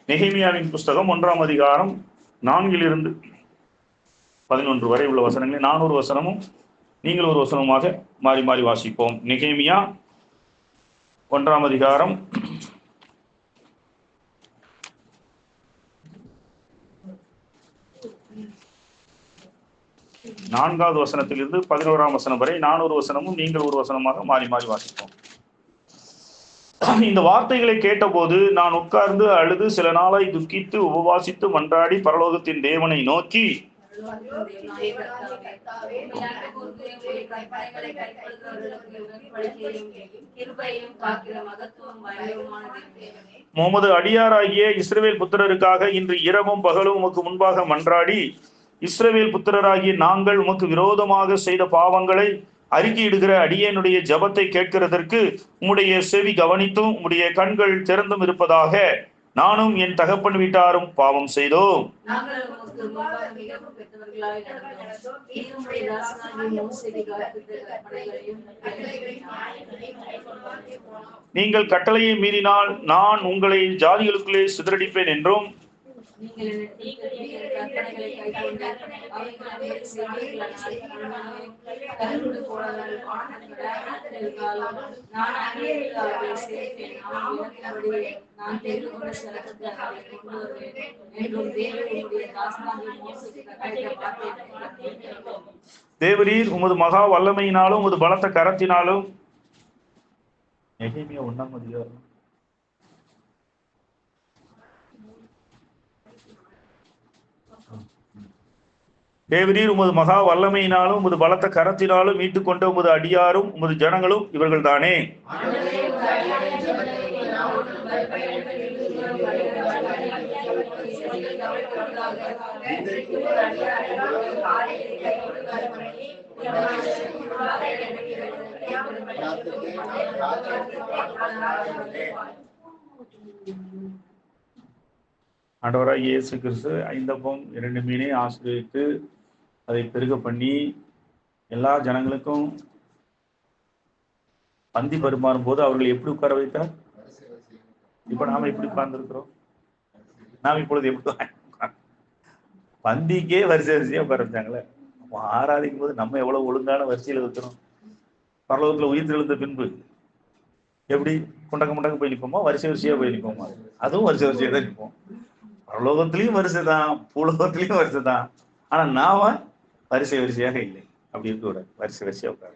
நெகேமியாவின் புஸ்தகம் 1ஆம் அதிகாரம் 4-11 வரை உள்ள வசனங்களை 400 வசனமும் நீங்கள் ஒரு வசனமாக மாறி மாறி வாசிப்போம். நெகேமியா 1ஆம் அதிகாரம் 4வது வசனத்திலிருந்து 11ஆம் வசனம் வரை 400 வசனமும் நீங்கள் ஒரு வசனமாக மாறி மாறி வாசிப்போம். இந்த வார்த்தைகளை கேட்டபோது நான் உட்கார்ந்து அழுது சில நாளாய் துக்கித்து உபவாசித்து மன்றாடி பரலோகத்தின் தேவனை நோக்கி, உமது அடியாராகிய இஸ்ரவேல் புத்திரருக்காக இன்று இரவும் பகலும் உமக்கு முன்பாக மன்றாடி, இஸ்ரவேல் புத்திரராகிய நாங்கள் உமக்கு விரோதமாக செய்த பாவங்களை அறிக்கையிடுகிற அடியேனுடைய ஜபத்தை கேட்கிறதற்கு உம்முடைய செவி கவனித்தும் உம்முடைய கண்கள் திறந்தும் இருப்பதாக. நானும் என் தகப்பன் வீட்டாரும் பாவம் செய்தோம். நீங்கள் கட்டளையை மீறினால் நான் உங்களை ஜாதிகளுக்குள்ளே சிதறடிப்பேன் என்றும், தேவரீர் உமது மகா வல்லமையினாலும் உமது பலத்த கரத்தினாலும் தேவரீர் உமது மகா வல்லமையினாலும் உமது பலத்த கரத்தினாலும் மீட்டுக் கொண்ட உமது அடியாரும் உமது ஜனங்களும் இவர்கள் தானே. ஆண்டவராகிய இயேசு கிறிஸ்து 5 அப்பம் 2 மீனை ஆசீர்வதித்து அதை பெருக பண்ணி எல்லா ஜனங்களுக்கும் பந்தி பரிமாறும் போது அவர்கள் எப்படி உட்கார வைத்தார்? இப்ப நாம எப்படி உட்கார்ந்துருக்கிறோம்? நாம் இப்பொழுது எப்படி பந்திக்கே வரிசை வரிசையா உட்கார வச்சாங்களே. ஆராதிக்கும் போது நம்ம எவ்வளவு ஒழுங்கான வரிசையில இருக்கிறோம். பரலோகத்துல உயிர் தெழுந்த பின்பு எப்படி குண்டக்க போய் நிற்போமோ வரிசை வரிசையா போய் நிற்போமா? அதுவும் வரிசை வரிசையா தான் நிற்போம். பரலோகத்திலையும் வரிசை தான், பூலோகத்திலையும் வரிசை தான். ஆனா நாம வரிசை வரிசையாக இல்லை. அப்படி இருக்க கூடாது, வரிசை வரிசையா உட்காரு.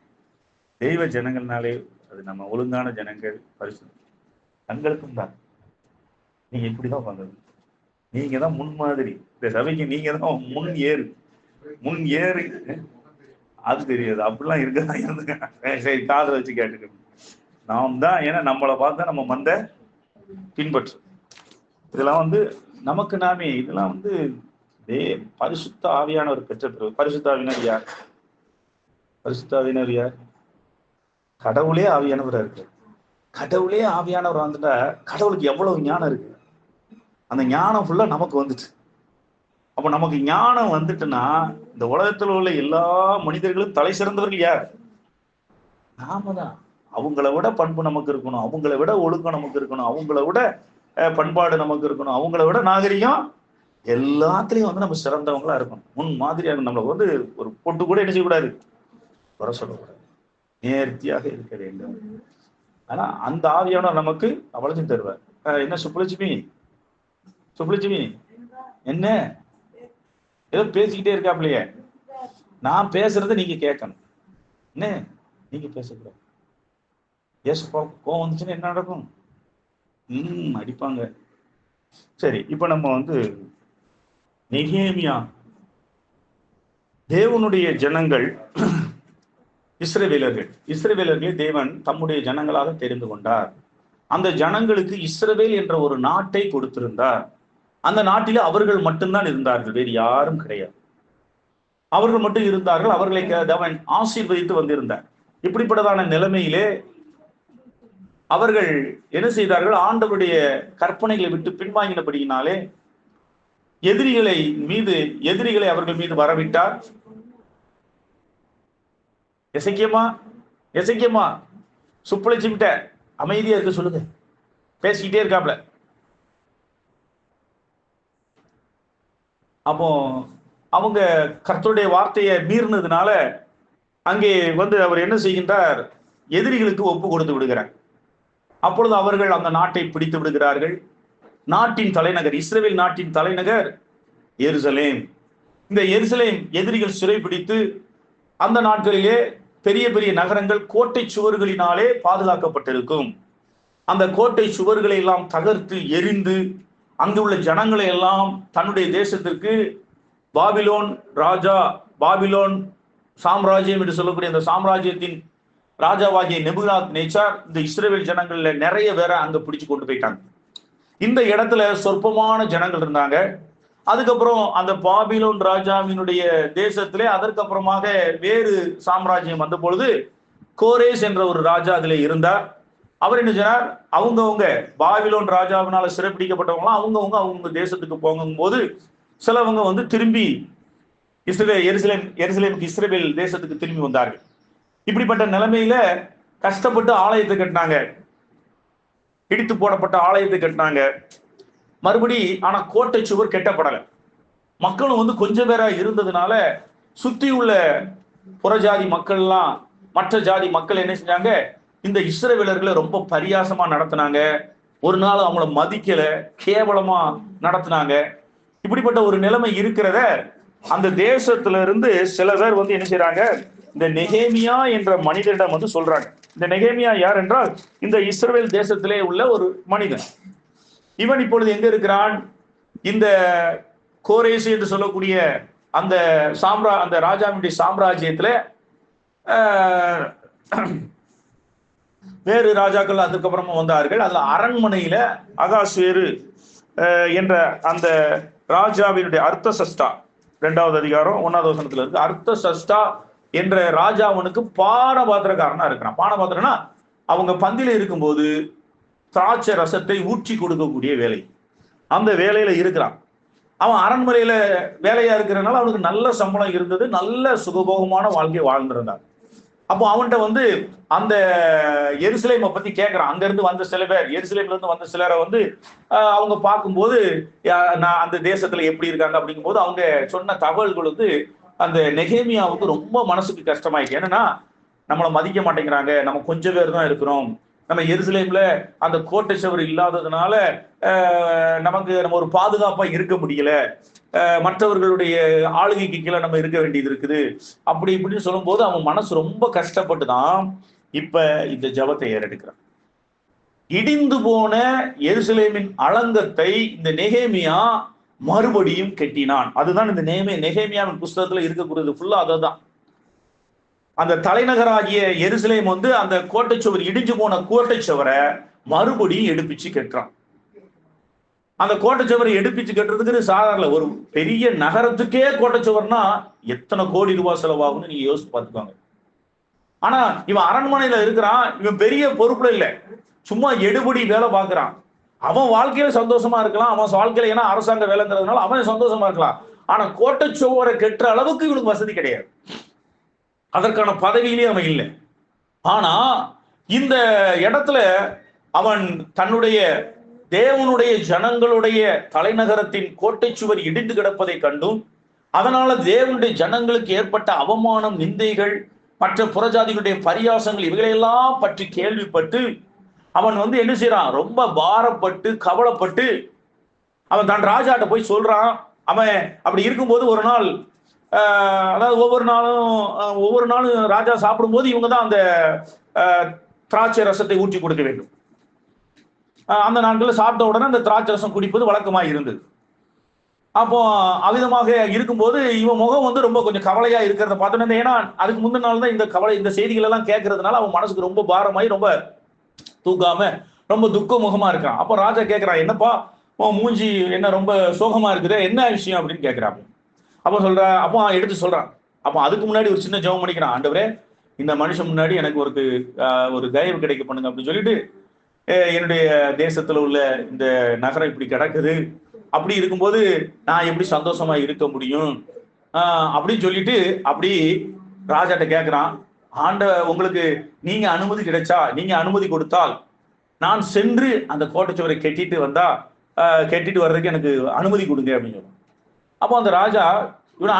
தெய்வ ஜனங்கள்னாலே அது நம்ம ஒழுங்கான ஜனங்கள், பரிசுத்தம் தங்களுக்கும் தான். நீங்க இப்படிதான் பண்றது. நீங்க தான் முன்மாதிரி. இந்த சபைக்கு நீங்க தான் முன் ஏறு. அது தெரியாது, அப்படிலாம் இருக்கதான் இருந்துங்க. சரி, காதை வச்சு கேட்டுக்கணும். நாம் தான், ஏன்னா நம்மளை பார்த்தா நம்ம மந்த பின்பற்று. இதெல்லாம் நமக்கு நாமே, இதெல்லாம் பரிசுத்த ஆவியானவர் பெற்ற. பரிசுத்த ஆவியினர் யார்? பரிசுத்த ஆவியினர் யார்? கடவுளே ஆவியானவரா இருக்கு. கடவுளே ஆவியானவர் வந்துட்டா கடவுளுக்கு எவ்வளவு ஞானம் இருக்கு. அந்த ஞானம் ஃபுல்லா நமக்கு வந்துட்டு. அப்ப நமக்கு ஞானம் வந்துட்டுன்னா இந்த உலகத்தில் உள்ள எல்லா மனிதர்களும் தலை சிறந்தவர்கள் யார்? நாம தான். அவங்கள விட பண்பு நமக்கு இருக்கணும், அவங்கள விட ஒழுக்கம் நமக்கு இருக்கணும், அவங்கள விட பண்பாடு நமக்கு இருக்கணும், அவங்கள விட நாகரிகம், எல்லாத்துலயும் நம்ம சிறந்தவங்களா இருக்கணும். முன் மாதிரியாக நம்மள ஒரு பொட்டு கூட என்ன செய்யக்கூடாது, வர சொல்லக்கூடாது. நேர்த்தியாக இருக்க வேண்டும். ஆனா அந்த ஆவியானவர் நமக்கு அவ்வளவு தருவார். என்ன சுப்புலட்சுமி என்ன ஏதோ பேசிக்கிட்டே இருக்காப்லையே, நான் பேசுறத நீங்க கேட்கணும். என்ன நீங்க பேசக்கூடாது. கோவம் வந்துச்சுன்னா என்ன நடக்கும்? அடிப்பாங்க. சரி, இப்ப நம்ம நெகேமியா, தேவனுடைய ஜனங்கள் இஸ்ரவேலர்களை தேவன் தம்முடைய ஜனங்களாக தெரிந்து கொண்டார். அந்த ஜனங்களுக்கு இஸ்ரவேல் என்ற ஒரு நாட்டை கொடுத்திருந்தார். அந்த நாட்டில அவர்கள் மட்டும்தான் இருந்தார்கள், வேறு யாரும் கிடையாது. அவர்கள் மட்டும் இருந்தார்கள். அவர்களை தேவன் ஆசீர்வதித்து வந்திருந்தார். இப்படிப்பட்டதான நிலைமையிலே அவர்கள் என்ன செய்தார்கள்? ஆண்டவருடைய கற்பனைகளை விட்டு பின்வாங்கினபடியினாலே எதிரிகளை அவர்கள் மீது வரவிட்டார். எசேக்கியா சுப்புலட்சுமிட்ட அமைதியா இருக்க சொல்லுங்க, பேசிக்கிட்டே இருக்காப்ல. அப்போ அவங்க கர்த்தருடைய வார்த்தையை மீறினதுனால அங்கே அவர் என்ன செய்கின்றார், எதிரிகளுக்கு ஒப்பு கொடுத்து விடுகிறார். அப்பொழுது அவர்கள் அந்த நாட்டை பிடித்து விடுகிறார்கள். நாட்டின் தலைநகர், இஸ்ரவேல் நாட்டின் தலைநகர் எருசலேம். இந்த எருசலேம் எதிரிகள் சிறைபிடித்து அந்த நாட்களிலே பெரிய பெரிய நகரங்கள் கோட்டை சுவர்களினாலே பாதுகாக்கப்பட்டிருக்கும். அந்த கோட்டை சுவர்களை எல்லாம் தகர்த்து எரிந்து அங்குள்ள ஜனங்களை எல்லாம் தன்னுடைய தேசத்திற்கு பாபிலோன் ராஜா, பாபிலோன் சாம்ராஜ்யம் என்று சொல்லக்கூடிய அந்த சாம்ராஜ்யத்தின் ராஜாவாகிய நேபுகாத்நேச்சார் இந்த இஸ்ரவேல் ஜனங்கள்ல நிறைய பேரை அங்க பிடிச்சு கொண்டு போயிட்டாங்க. இந்த இடத்துல சொற்பமான ஜனங்கள் இருந்தாங்க. அதுக்கப்புறம் அந்த பாபிலோன் ராஜாவினுடைய தேசத்திலே அதற்கப்புறமாக வேறு சாம்ராஜ்யம் வந்த பொழுது கோரேஸ் என்ற ஒரு ராஜா அதுல இருந்தார். அவர் என்ன சொன்னார், அவங்கவுங்க பாபிலோன் ராஜாவினால சிறைப்பிடிக்கப்பட்டவங்களாம் அவங்க தேசத்துக்கு போகும் போது சிலவங்க திரும்பி எருசலேமுக்கு இஸ்ரவேல் தேசத்துக்கு திரும்பி வந்தார்கள். இப்படிப்பட்ட நிலைமையில கஷ்டப்பட்டு ஆலயத்தை கட்டினாங்க, இடித்து போடப்பட்ட ஆலயத்தை கட்டினாங்க மறுபடி. ஆனா கோட்டை சுவர் கெட்டப்படலை. மக்களும் கொஞ்சம் பேரா இருந்ததுனால சுத்தி உள்ள புறஜாதி மக்கள்லாம், மற்ற ஜாதி மக்கள் என்ன செஞ்சாங்க, இந்த இஸ்ரவேலர்களை ரொம்ப பரியாசமா நடத்தினாங்க. ஒரு நாள் அவங்கள மதிக்கல, கேவலமா நடத்தினாங்க. இப்படிப்பட்ட ஒரு நிலைமை இருக்கிறத அந்த தேசத்துல இருந்து சில பேர் என்ன செய்யறாங்க, இந்த நெகேமியா என்ற மனிதரிடம் சொல்றாங்க. இந்த நெகேமியா யார் என்றால் இந்த இஸ்ரவேல் தேசத்திலே உள்ள ஒரு மனிதன். இவன் இப்பொழுது எங்க இருக்கிறான், இந்த கோரேசு என்று சொல்லக்கூடிய அந்த அந்த ராஜாவினுடைய சாம்ராஜ்யத்துல வேறு ராஜாக்கள் அதுக்கப்புறமா வந்தார்கள். அதுல அரண்மனையில அகாஸ்வேரு என்ற அந்த ராஜாவினுடைய அர்த்தசஷ்டா, 2வது அதிகாரம் 1வது வசனத்துல இருக்கு. அர்த்தசஷ்டா என்ற ராஜாவனுக்கு பானபாத்திரக்காரனா இருக்கிறான். பானபாத்திரனா அவங்க பந்தில இருக்கும்போது திராட்சை ரசத்தை ஊற்றி கொடுக்கக்கூடிய வேலை, அந்த வேலையில இருக்கிறான். அவன் அரண்மனையில வேலையா இருக்கிறதுனால அவனுக்கு நல்ல சம்பளம் இருந்தது, நல்ல சுகபோகமான வாழ்க்கையை வாழ்ந்திருந்தான். அப்போ அவன்கிட்ட அந்த எருசலேமை பத்தி கேட்கிறான். அங்க இருந்து வந்த சில பேர், எருசலேம்ல இருந்து வந்த சிலரை அவங்க பார்க்கும்போது நான் அந்த தேசத்துல எப்படி இருக்காங்க அப்படிங்கும் போது அவங்க சொன்ன தகவல்கள் அந்த நெகேமியாவுக்கு ரொம்ப மனசுக்கு கஷ்டமாயிடுச்சு. என்னன்னா, நம்மளை மதிக்க மாட்டேங்கிறாங்க, நம்ம கொஞ்சம் பேர் தான் இருக்கிறோம், நம்ம எருசலேம்ல அந்த கோட்டை சுவர் இல்லாததுனால நம்ம ஒரு பாதுகாப்பா இருக்க முடியல, மற்றவர்களுடைய ஆளுகைக்கு கீழே நம்ம இருக்க வேண்டியது இருக்குது, அப்படி இப்படின்னு சொல்லும் போது அவன் மனசு ரொம்ப கஷ்டப்பட்டுதான் இப்ப இந்த ஜபத்தை ஏறெடுக்கிறான். இடிந்து போன எருசலேமின் அலங்கத்தை இந்த நெகேமியா மறுபடியும் கட்டினான். அதுதான் இந்த நெகேமியாவின் புஸ்தகத்துல இருக்கக்கூடியது ஃபுல்லா அதுதான். அந்த தலைநகராகிய எருசலேம் அந்த கோட்டை சுவர், இடிஞ்சு போன கோட்டை சுவரை மறுபடியும் எடுப்பிச்சு கட்டுறான். அந்த கோட்டை சுவரை எடுப்பிச்சு கட்டுறதுக்கு சாதாரண ஒரு பெரிய நகரத்துக்கே கோட்டை சுவர்னா எத்தனை கோடி ரூபாய் செலவாகும்னு நீங்க யோசிச்சு பார்த்துக்கோங்க. ஆனா இவன் அரண்மனையில இருக்கிறான், இவன் பெரிய பொறுப்புல இல்லை, சும்மா எடுபடி வேலை பார்க்கிறான். அவன் வாழ்க்கையில சந்தோஷமா இருக்கலாம், அவன் வாழ்க்கையில ஏன்னா அரசாங்க வேலைங்கிறதுனால அவன் சந்தோஷமா இருக்கலாம். ஆனா கோட்டை சுவரை கட்டுற அளவுக்கு இவனுக்கு வசதி கிடையாது, அதற்கான பதவியிலே அவன் இல்லை. ஆனா இந்த இடத்துல அவன் தன்னுடைய தேவனுடைய ஜனங்களுடைய தலைநகரத்தின் கோட்டை சுவர் இடிந்து கிடப்பதை கண்டும், அதனால தேவனுடைய ஜனங்களுக்கு ஏற்பட்ட அவமானம், நிந்தைகள், மற்ற புறஜாதிகளுடைய பரியாசங்கள் இவைகளெல்லாம் பற்றி கேள்விப்பட்டு அவன் என்ன செய்யறான், ரொம்ப பாரப்பட்டு கவலைப்பட்டு அவன் தன் ராஜாட்ட போய் சொல்றான். அவன் அப்படி இருக்கும்போது ஒரு நாள், அதாவது ஒவ்வொரு நாளும் ராஜா சாப்பிடும்போது இவங்க தான் அந்த திராட்சை ரசத்தை ஊற்றி கொடுக்க வேண்டும். அந்த நாட்களில் சாப்பிட்ட உடனே அந்த திராட்சை ரசம் குடிப்பது வழக்கமாக இருந்தது. அப்போ அவ்விதமாக இருக்கும்போது இவன் முகம் ரொம்ப கொஞ்சம் கவலையா இருக்கிறத பார்த்தோன்னே, ஏன்னா அதுக்கு முந்தின நாள் தான் இந்த செய்திகள் எல்லாம் கேட்கறதுனால அவன் மனசுக்கு ரொம்ப பாரமாயி ரொம்ப தூக்காம ரொம்ப துக்க முகமா இருக்கான். அப்போ ராஜா கேட்கிறான், என்னப்பா மூஞ்சி என்ன ரொம்ப சோகமா இருக்குது, என்ன விஷயம் அப்படின்னு கேட்கிறான். அப்போ அப்போ எடுத்து சொல்றான். அப்போ அதுக்கு முன்னாடி ஒரு சின்ன ஜெபம் பண்ணிக்கிறான். ஆண்டவரே, இந்த மனுஷன் முன்னாடி எனக்கு ஒரு தயவு கிடைக்க பண்ணுங்க அப்படின்னு சொல்லிட்டு, என்னுடைய தேசத்துல உள்ள இந்த நகரம் இப்படி கிடக்குது, அப்படி இருக்கும்போது நான் எப்படி சந்தோஷமா இருக்க முடியும் அப்படின்னு சொல்லிட்டு அப்படி ராஜாட்ட கேட்கிறான். உங்களுக்கு நீங்க அனுமதி கிடைச்சா, நீங்க அனுமதி கொடுத்தால் நான் சென்று அந்த கோட்டைச்சுவரை கட்டிட்டு வர்றதுக்கு எனக்கு அனுமதி கொடுங்க அப்படின்னு சொல்லுவான். அப்போ அந்த ராஜா இவனை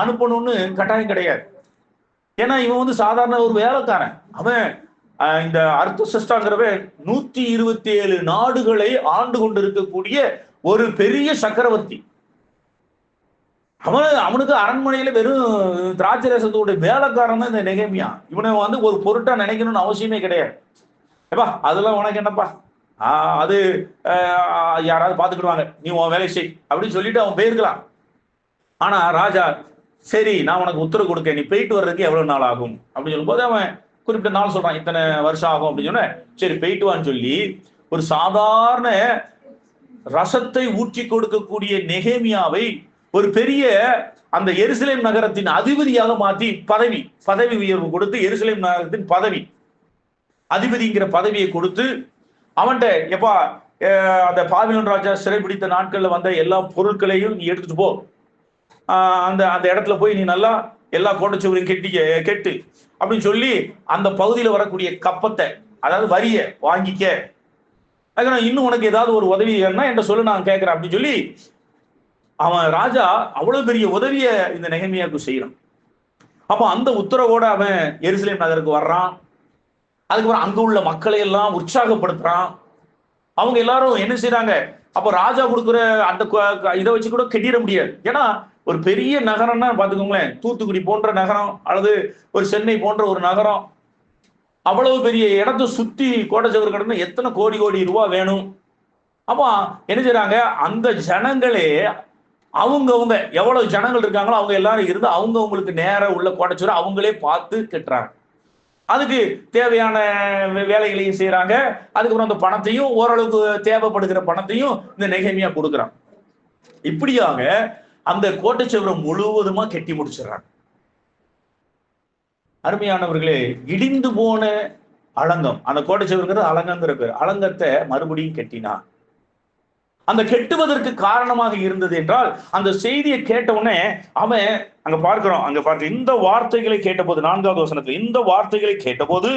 அனுப்பணும்னு கட்டாயம் கிடையாது. ஏன்னா இவன் சாதாரண ஒரு வேலைக்காரன். அவன் இந்த அர்த்தசஷ்டாங்கிறவன் 127 நாடுகளை ஆண்டு கொண்டு இருக்கக்கூடிய ஒரு பெரிய சக்கரவர்த்தி. அவனுக்கு அரண்மனையில வெறும் திராட்சரசத்தோட வேலைக்காரன் தான் இந்த நெகேமியா. இவனை ஒரு பொருட்டா நினைக்கணும்னு அவசியமே கிடையாது. ஏப்பா அதெல்லாம் உனக்கு என்னப்பா, அது யாராவது பாத்துக்கிடுவாங்க, நீ உன் வேலை செய் அப்படின்னு சொல்லிட்டு அவன் போயிருக்கலாம். ஆனா ராஜா, சரி நான் உனக்கு உத்தரவு கொடுக்க, நீ போயிட்டு வர்றதுக்கு எவ்வளவு நாள் ஆகும் அப்படின்னு சொல்லும் போது அவன் குறிப்பிட்ட நாள் சொல்றான், இத்தனை வருஷம் ஆகும் அப்படின்னு சொன்ன. சரி போயிட்டு வான்னு சொல்லி ஒரு சாதாரண ரசத்தை ஊற்றி கொடுக்கக்கூடிய நெகேமியாவை ஒரு பெரிய அந்த எருசலேம் நகரத்தின் அதிபதியாக மாற்றி பதவி உயர்வு கொடுத்து, எருசலேம் நகரத்தின் பதவி அதிபதிங்கிற பதவியை கொடுத்து, அவன்கிட்ட எப்பா அந்த பாபிலோன் ராஜா சிறைபிடித்த நாட்கள்ல வந்த எல்லா பொருட்களையும் நீ எடுத்துட்டு போ, அந்த அந்த இடத்துல போய் நீ நல்லா எல்லா கோட்டைச்சுவரையும் கெட்டு அப்படின்னு சொல்லி அந்த பகுதியில் வரக்கூடிய கப்பத்தை, அதாவது வரிய வாங்கிக்க, அதுக்கு இன்னும் உனக்கு ஏதாவது ஒரு உதவி வேணும்னா என்கிட்ட சொல்லு, நான் கேட்கிறேன் அப்படின்னு சொல்லி அவன் ராஜா அவ்வளவு பெரிய உதவிய இந்த நெகேமியாவுக்கு செய்யறான். அப்ப அந்த உத்தரவோட அவன் எருசலேம் நகருக்கு வர்றான். அதுக்கப்புறம் அங்க உள்ள மக்களை எல்லாம் உற்சாகப்படுத்துறான். அவங்க எல்லாரும் என்ன செய்யறாங்க, அப்ப ராஜா கொடுக்குற அந்த இதை வச்சு கூட கெட்டிட முடியாது. ஏன்னா ஒரு பெரிய நகரம்னா பாத்துக்கோங்களேன், தூத்துக்குடி போன்ற நகரம் அல்லது ஒரு சென்னை போன்ற ஒரு நகரம், அவ்வளவு பெரிய இடத்தை சுத்தி கோட்டைச்சுவர் கடந்து எத்தனை கோடி ரூபாய் வேணும். அப்ப என்ன செய்யறாங்க, அந்த ஜனங்களே அவங்கவுங்க எவ்வளவு ஜனங்கள் இருக்காங்களோ அவங்க எல்லாரும் இருந்து அவங்களுக்கு நேரம் உள்ள கோட்டைச்சுவர் அவங்களே பார்த்து கட்டுறாங்க. அதுக்கு தேவையான வேலைகளையும் செய்யறாங்க. அதுக்கப்புறம் அந்த பணத்தையும், ஓரளவுக்கு தேவைப்படுகிற பணத்தையும் இந்த நெகேமியா கொடுக்குறான். இப்படியாக அந்த கோட்டைச்சுவரம் முழுவதுமா கெட்டி முடிச்சிடறாங்க. அருமையானவர்களே, இடிந்து போன அலங்கம், அந்த கோட்டைச்சுவருங்கிறது அலங்கங்கிற பேர், அலங்கத்தை மறுபடியும் கெட்டினான். அந்த கெட்டுவதற்கு காரணமாக இருந்தது என்றால், அந்த செய்தியை கேட்ட உடனே அவன் அங்க பார்க்க இந்த வார்த்தைகளை கேட்டபோது, 4வது வசனத்துல இந்த வார்த்தைகளை கேட்டபோது,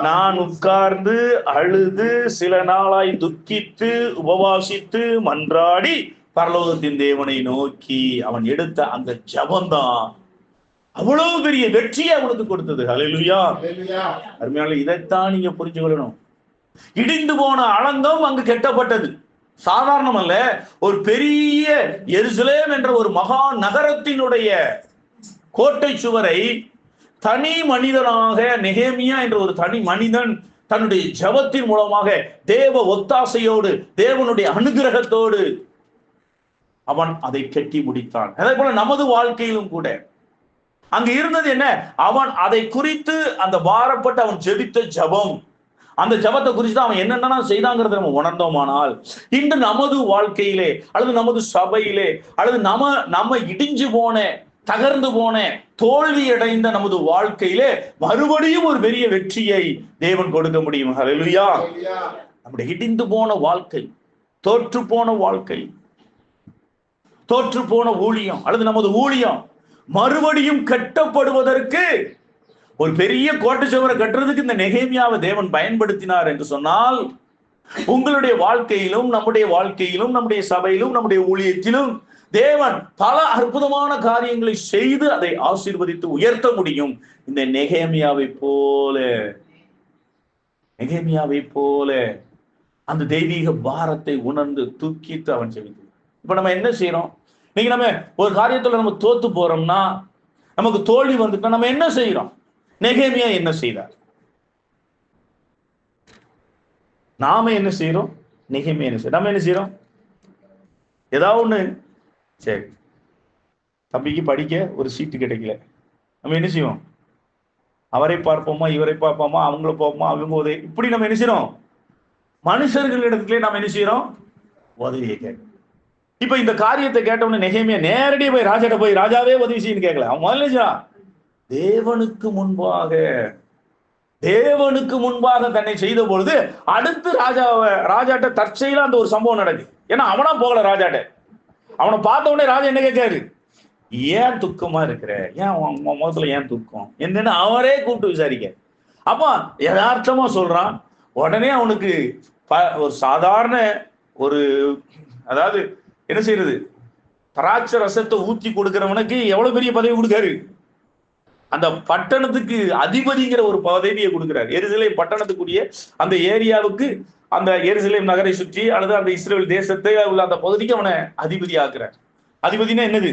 நான் உட்கார்ந்து அழுது சில நாளாய் துக்கித்து உபவாசித்து மன்றாடி பரலோகத்தின் தேவனை நோக்கி அவன் எடுத்த அந்த ஜபம்தான் அவ்வளவு பெரிய வெற்றியை அவனுக்கு கொடுத்தது. ஹல்லேலூயா. அருமையான, இதைத்தான் நீங்க புரிஞ்சு கொள்ளணும். இடிந்து போன அலங்கம் அங்கு கெட்டப்பட்டது. சாதாரணம் அல்ல, ஒரு பெரிய எருசலேம் என்ற ஒரு மகா நகரத்தினுடைய கோட்டை சுவரை தனி மனிதனாக நெகேமியா என்ற ஒரு தனி மனிதன் தன்னுடைய ஜபத்தின் மூலமாக தேவ ஒத்தாசையோடு தேவனுடைய அனுகிரகத்தோடு அவன் அதை கட்டி முடித்தான். அதே போல நமது வாழ்க்கையிலும் கூட அங்கு இருந்தது என்ன, அவன் அதை குறித்து அந்த பாரப்பட்டு அவன் ஜெபித்த ஜபம், அந்த ஜபத்தை குறித்து அவன் என்னென்ன செய்தாங்கிறத நம்ம உணர்ந்தோமானால், இன்று நமது வாழ்க்கையிலே அல்லது நமது சபையிலே அல்லது நம்ம இடிஞ்சு போன தகர்ந்து போன தோல்வி அடைந்த நமது வாழ்க்கையிலே மறுபடியும் ஒரு பெரிய வெற்றியை தேவன் கொடுக்க முடியும். ஹல்லேலூயா. நம்முடைய இடிந்து போன வாழ்க்கை, தோற்று போன வாழ்க்கை, தோற்று போன ஊழியம் அல்லது நமது ஊழியம் மறுபடியும் கட்டப்படுவதற்கு, ஒரு பெரிய கோட்டை சுவரை கட்டுறதுக்கு இந்த நெகேமியாவை தேவன் பயன்படுத்தினார் என்று சொன்னால், உங்களுடைய வாழ்க்கையிலும் நம்முடைய வாழ்க்கையிலும் நம்முடைய சபையிலும் நம்முடைய ஊழியத்திலும் தேவன் பல அற்புதமான காரியங்களை செய்து அதை ஆசீர்வதித்து உயர்த்த முடியும். இந்த நெகேமியாவை போல அந்த தெய்வீக பாரத்தை உணர்ந்து தூக்கித்து அவன் செவித்து. இப்ப நம்ம என்ன செய்யறோம், நீங்க நம்ம ஒரு காரியத்துல நம்ம தோத்து போறோம்னா, நமக்கு தோல்வி வந்துட்டா நம்ம என்ன செய்யறோம்? நெகேமியா என்ன செய்தார்? நாம என்ன செய்யறோம்? நெகேமியா என்ன செய்யறோம்? நம்ம என்ன செய்யறோம்? ஏதாவது ஒண்ணு, சரி தம்பிக்கு படிக்க ஒரு சீட்டு கிடைக்கல, நம்ம என்ன செய்வோம்? அவரை பார்ப்போமா, இவரை பார்ப்போமா, அவங்கள பார்ப்போமா, அவங்க இப்படி நம்ம என்ன செய்யறோம்? மனுஷர்களிடத்திலே நம்ம என்ன செய்யறோம்? உதவியை கேட்க. இப்ப இந்த காரியத்தை கேட்டவொன்னு நெகேமியா நேரடியாக போய் ராஜாட்ட போய் ராஜாவே உதவி செய்யன்னு கேட்கல. அவன் முதல்ல தேவனுக்கு முன்பாக தன்னை செய்த பொழுது அடுத்து ராஜாட்ட தற்செயலா அந்த ஒரு சம்பவம் நடக்குது. ஏன்னா அவனா போகல ராஜாட்ட. அவனை பார்த்த உடனே ராஜா என்ன கேட்காரு, ஏன் துக்கமா இருக்கிற, ஏன் முகத்துல ஏன் துக்கம் என்னன்னு அவரே கூப்பிட்டு விசாரிக்க. அப்ப யதார்த்தமா சொல்றான். உடனே அவனுக்கு ஒரு சாதாரண ஒரு, அதாவது என்ன செய்யறது? திராட்சை ரசத்தை ஊத்தி கொடுக்கிறவனுக்கு எவ்வளவு பெரிய பதவி கொடுக்காரு? அந்த பட்டணத்துக்கு அதிபதிங்கிற ஒரு பதவியை கொடுக்கிறார். எருசலேம் பட்டணத்துக்குரிய அந்த ஏரியாவுக்கு, அந்த எருசலேம் நகரை சுற்றி அல்லது அந்த இஸ்ரேல் தேசத்தை உள்ள அந்த பகுதிக்கு அவனை அதிபதி ஆக்குறார். அதிபதினா என்னது?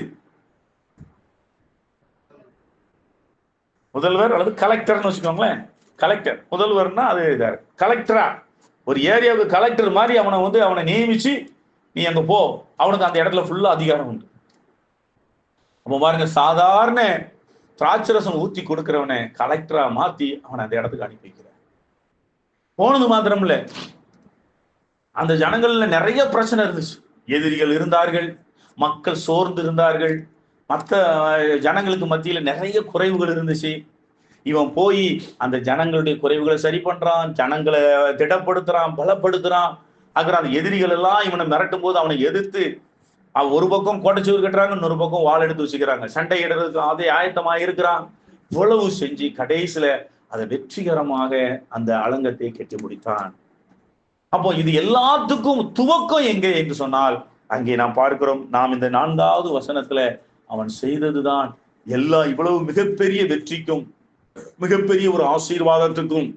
முதல்வர் அல்லது கலெக்டர்னு வச்சுக்கோங்களேன். கலெக்டர், முதல்வர்னா அது கலெக்டரா, ஒரு ஏரியாவுக்கு கலெக்டர் மாதிரி அவனை நியமிச்சு நீ அங்க போ, அவனுக்கு அந்த இடத்துல ஃபுல்லா அதிகாரம் உண்டு. அப்ப பாருங்க, சாதாரண திராட்சரசம் ஊத்தி கொடுக்கிறவனை கலெக்டரா மாத்தி அவனை அந்த இடத்துக்கு அனுப்பி வைக்கிறார். போனது மாத்திரம் இல்ல, அந்த ஜனங்கள்ல நிறைய பிரச்சனை இருந்துச்சு. எதிரிகள் இருந்தார்கள், மக்கள் சோர்ந்து இருந்தார்கள், மற்ற ஜனங்களுக்கு மத்தியில நிறைய குறைவுகள் இருந்துச்சு. இவன் போய் அந்த ஜனங்களுடைய குறைவுகளை சரி பண்றான், ஜனங்களை திடப்படுத்துறான், பலப்படுத்துறான். அப்புறம் அந்த எதிரிகள் எல்லாம் இவனை மிரட்டும் போது அவனை எதிர்த்து ஒரு பக்கம் கோட்டைச்சுவர் கட்டுறாங்க, இன்னொரு பக்கம் வாள் எடுத்து வச்சுக்கிறாங்க, சண்டை இடறதுக்கு அதே ஆயத்தமா இருக்கிறான். இவ்வளவு செஞ்சு கடைசியில அதை வெற்றிகரமாக அந்த அலங்கத்தை கட்டி முடித்தான். அப்போ இது எல்லாத்துக்கும் துவக்கம் எங்கே என்று சொன்னால், அங்கே நாம் பார்க்கிறோம், நாம் இந்த 4வது வசனத்துல அவன் செய்ததுதான் இவ்வளவு மிகப்பெரிய வெற்றிக்கும் மிகப்பெரிய ஒரு ஆசீர்வாதத்துக்கும்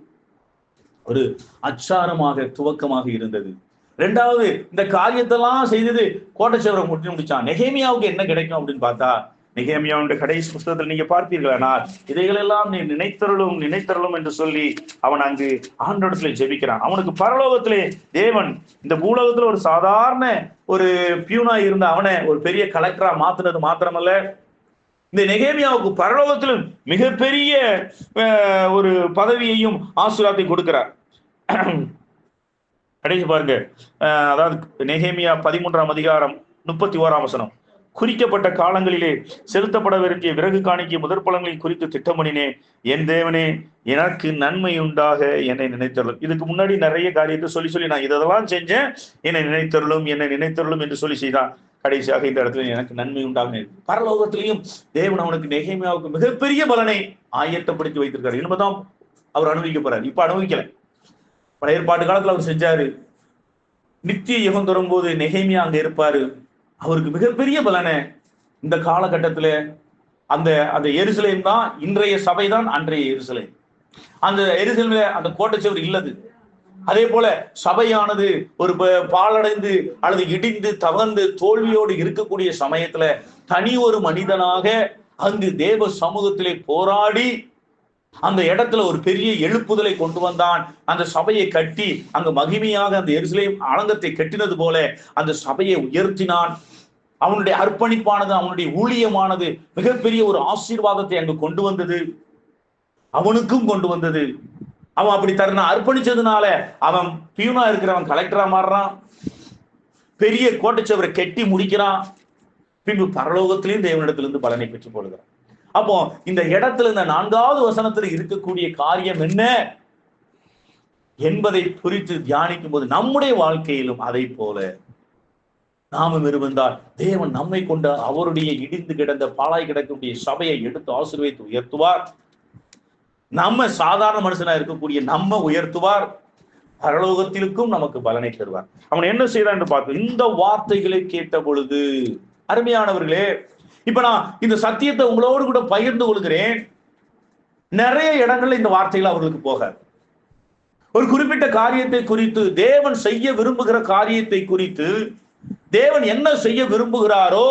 ஒரு அச்சாரமாக துவக்கமாக இருந்தது. 2வது, இந்த காரியத்தெல்லாம் செய்தது கோட்டைச்சுவரை முற்றி முடிச்சான். நெகேமியாவுக்கு என்ன கிடைக்கும் அப்படின்னு பார்த்தா, நெகேமியாவுடைய கடைசி புத்தகத்தில் நீங்க பார்ப்பீர்களானால், இதைகளெல்லாம் நீ நினைத்தருளும் என்று சொல்லி அவன் அங்கு ஆண்டவரிடத்துல ஜெபிக்கிறான். அவனுக்கு பரலோகத்திலே தேவன் இந்த பூலோகத்துல ஒரு சாதாரண ஒரு பியூனா இருந்த அவனை ஒரு பெரிய கலெக்டரா மாத்தினது மாத்திரமல்ல, இந்த நெகேமியாவுக்கு பரலோகத்திலும் மிகப்பெரிய ஒரு பதவியையும் ஆசீர்வாதத்தை கொடுக்கிறார். கடைசி பாருங்க, அதாவது நெகேமியா 13ஆம் அதிகாரம் 31ஆம் வசனம். குறிக்கப்பட்ட காலங்களிலே செலுத்தப்பட வேண்டிய விறகு காணிக்கை முதற் பலன்களை குறித்து திட்டமினேன். என் தேவனே, எனக்கு நன்மை உண்டாக என்னை நினைத்தருளும். இதுக்கு முன்னாடி நிறைய காரியத்தை சொல்லி நான் இதெல்லாம் செஞ்சேன், என்னை நினைத்தருளும் என்று சொல்லி செய்தான். கடைசியாக இந்த இடத்துல எனக்கு நன்மை உண்டாக. பரலோகத்திலையும் தேவன் அவனுக்கு நெகேமியாவுக்கு மிகப்பெரிய பலனை ஆயத்தப்படுத்தி வைத்திருக்காரு. இனிமேதான் அவர் அனுபவிக்க போறாரு. இப்ப அனுபவிக்கல, பழைய ஏற்பாட்டு காலத்துல அவர் செஞ்சாரு. நித்திய யுகம் வரும்போது நெகேமியா அங்க இருப்பாரு. அவருக்கு மிகப்பெரிய பலனை இந்த காலகட்டத்துல அந்த எருசலேம் தான் இன்றைய சபைதான் அன்றைய எருசலேம். அந்த எருசலேம்ல அந்த கோட்டைச்சுவர் இல்லது. அதே போல சபையானது ஒரு பாழடைந்து அல்லது இடிந்து தவழ்ந்து தோல்வியோடு இருக்கக்கூடிய சமயத்துல தனி ஒரு மனிதனாக அங்கு தேவ சமூகத்திலே போராடி அந்த இடத்துல ஒரு பெரிய எழுப்புதலை கொண்டு வந்தான். அந்த சபையை கட்டி அங்கு மகிமையாக அந்த எருசலேம் அலங்கத்தை கட்டினது போல அந்த சபையை உயர்த்தினான். அவனுடைய அர்ப்பணிப்பானது, அவனுடைய ஊழியமானது மிகப்பெரிய ஒரு ஆசீர்வாதத்தை அங்கு கொண்டு வந்தது, அவனுக்கும் கொண்டு வந்தது. அவன் அப்படி அர்ப்பணிச்சதுனால அவன் பியூனா இருக்கிறவன் கலெக்டரா மாறுறான், பெரிய கோட்டைச்சுவரை கட்டி முடிக்கிறான். பின்பு பரலோகத்திலையும் தேவனிடத்திலிருந்து பலனை பெற்றுக் கொள்கிறான். அப்போ இந்த இடத்துல இந்த 4வது வசனத்துல இருக்கக்கூடிய காரியம் என்ன என்பதை குறித்து தியானிக்கும் போது நம்முடைய வாழ்க்கையிலும் அதை போல நாமும் இருந்தால் தேவன் நம்மை கொண்ட அவருடைய இடிந்து கிடந்த பாழாய் கிடக்கக்கூடிய சபையை எடுத்து ஆசீர்வதித்து உயர்த்துவார். நம்ம சாதாரண மனுஷனா இருக்கக்கூடிய நம்ம உயர்த்துவார், பரலோகத்திற்கும் நமக்கு பலனை தருவார். அவன் என்ன செய்யறான் என்று பார்த்து இந்த வார்த்தைகளை கேட்ட பொழுது, அருமையானவர்களே, இப்ப நான் இந்த சத்தியத்தை உங்களோடு கூட பகிர்ந்து கொள்கிறேன். நிறைய இடங்கள்ல இந்த வார்த்தைகள் அவர்களுக்கு போகாது. ஒரு குறிப்பிட்ட காரியத்தை குறித்து, தேவன் செய்ய விரும்புகிற காரியத்தை குறித்து, தேவன் என்ன செய்ய விரும்புகிறாரோ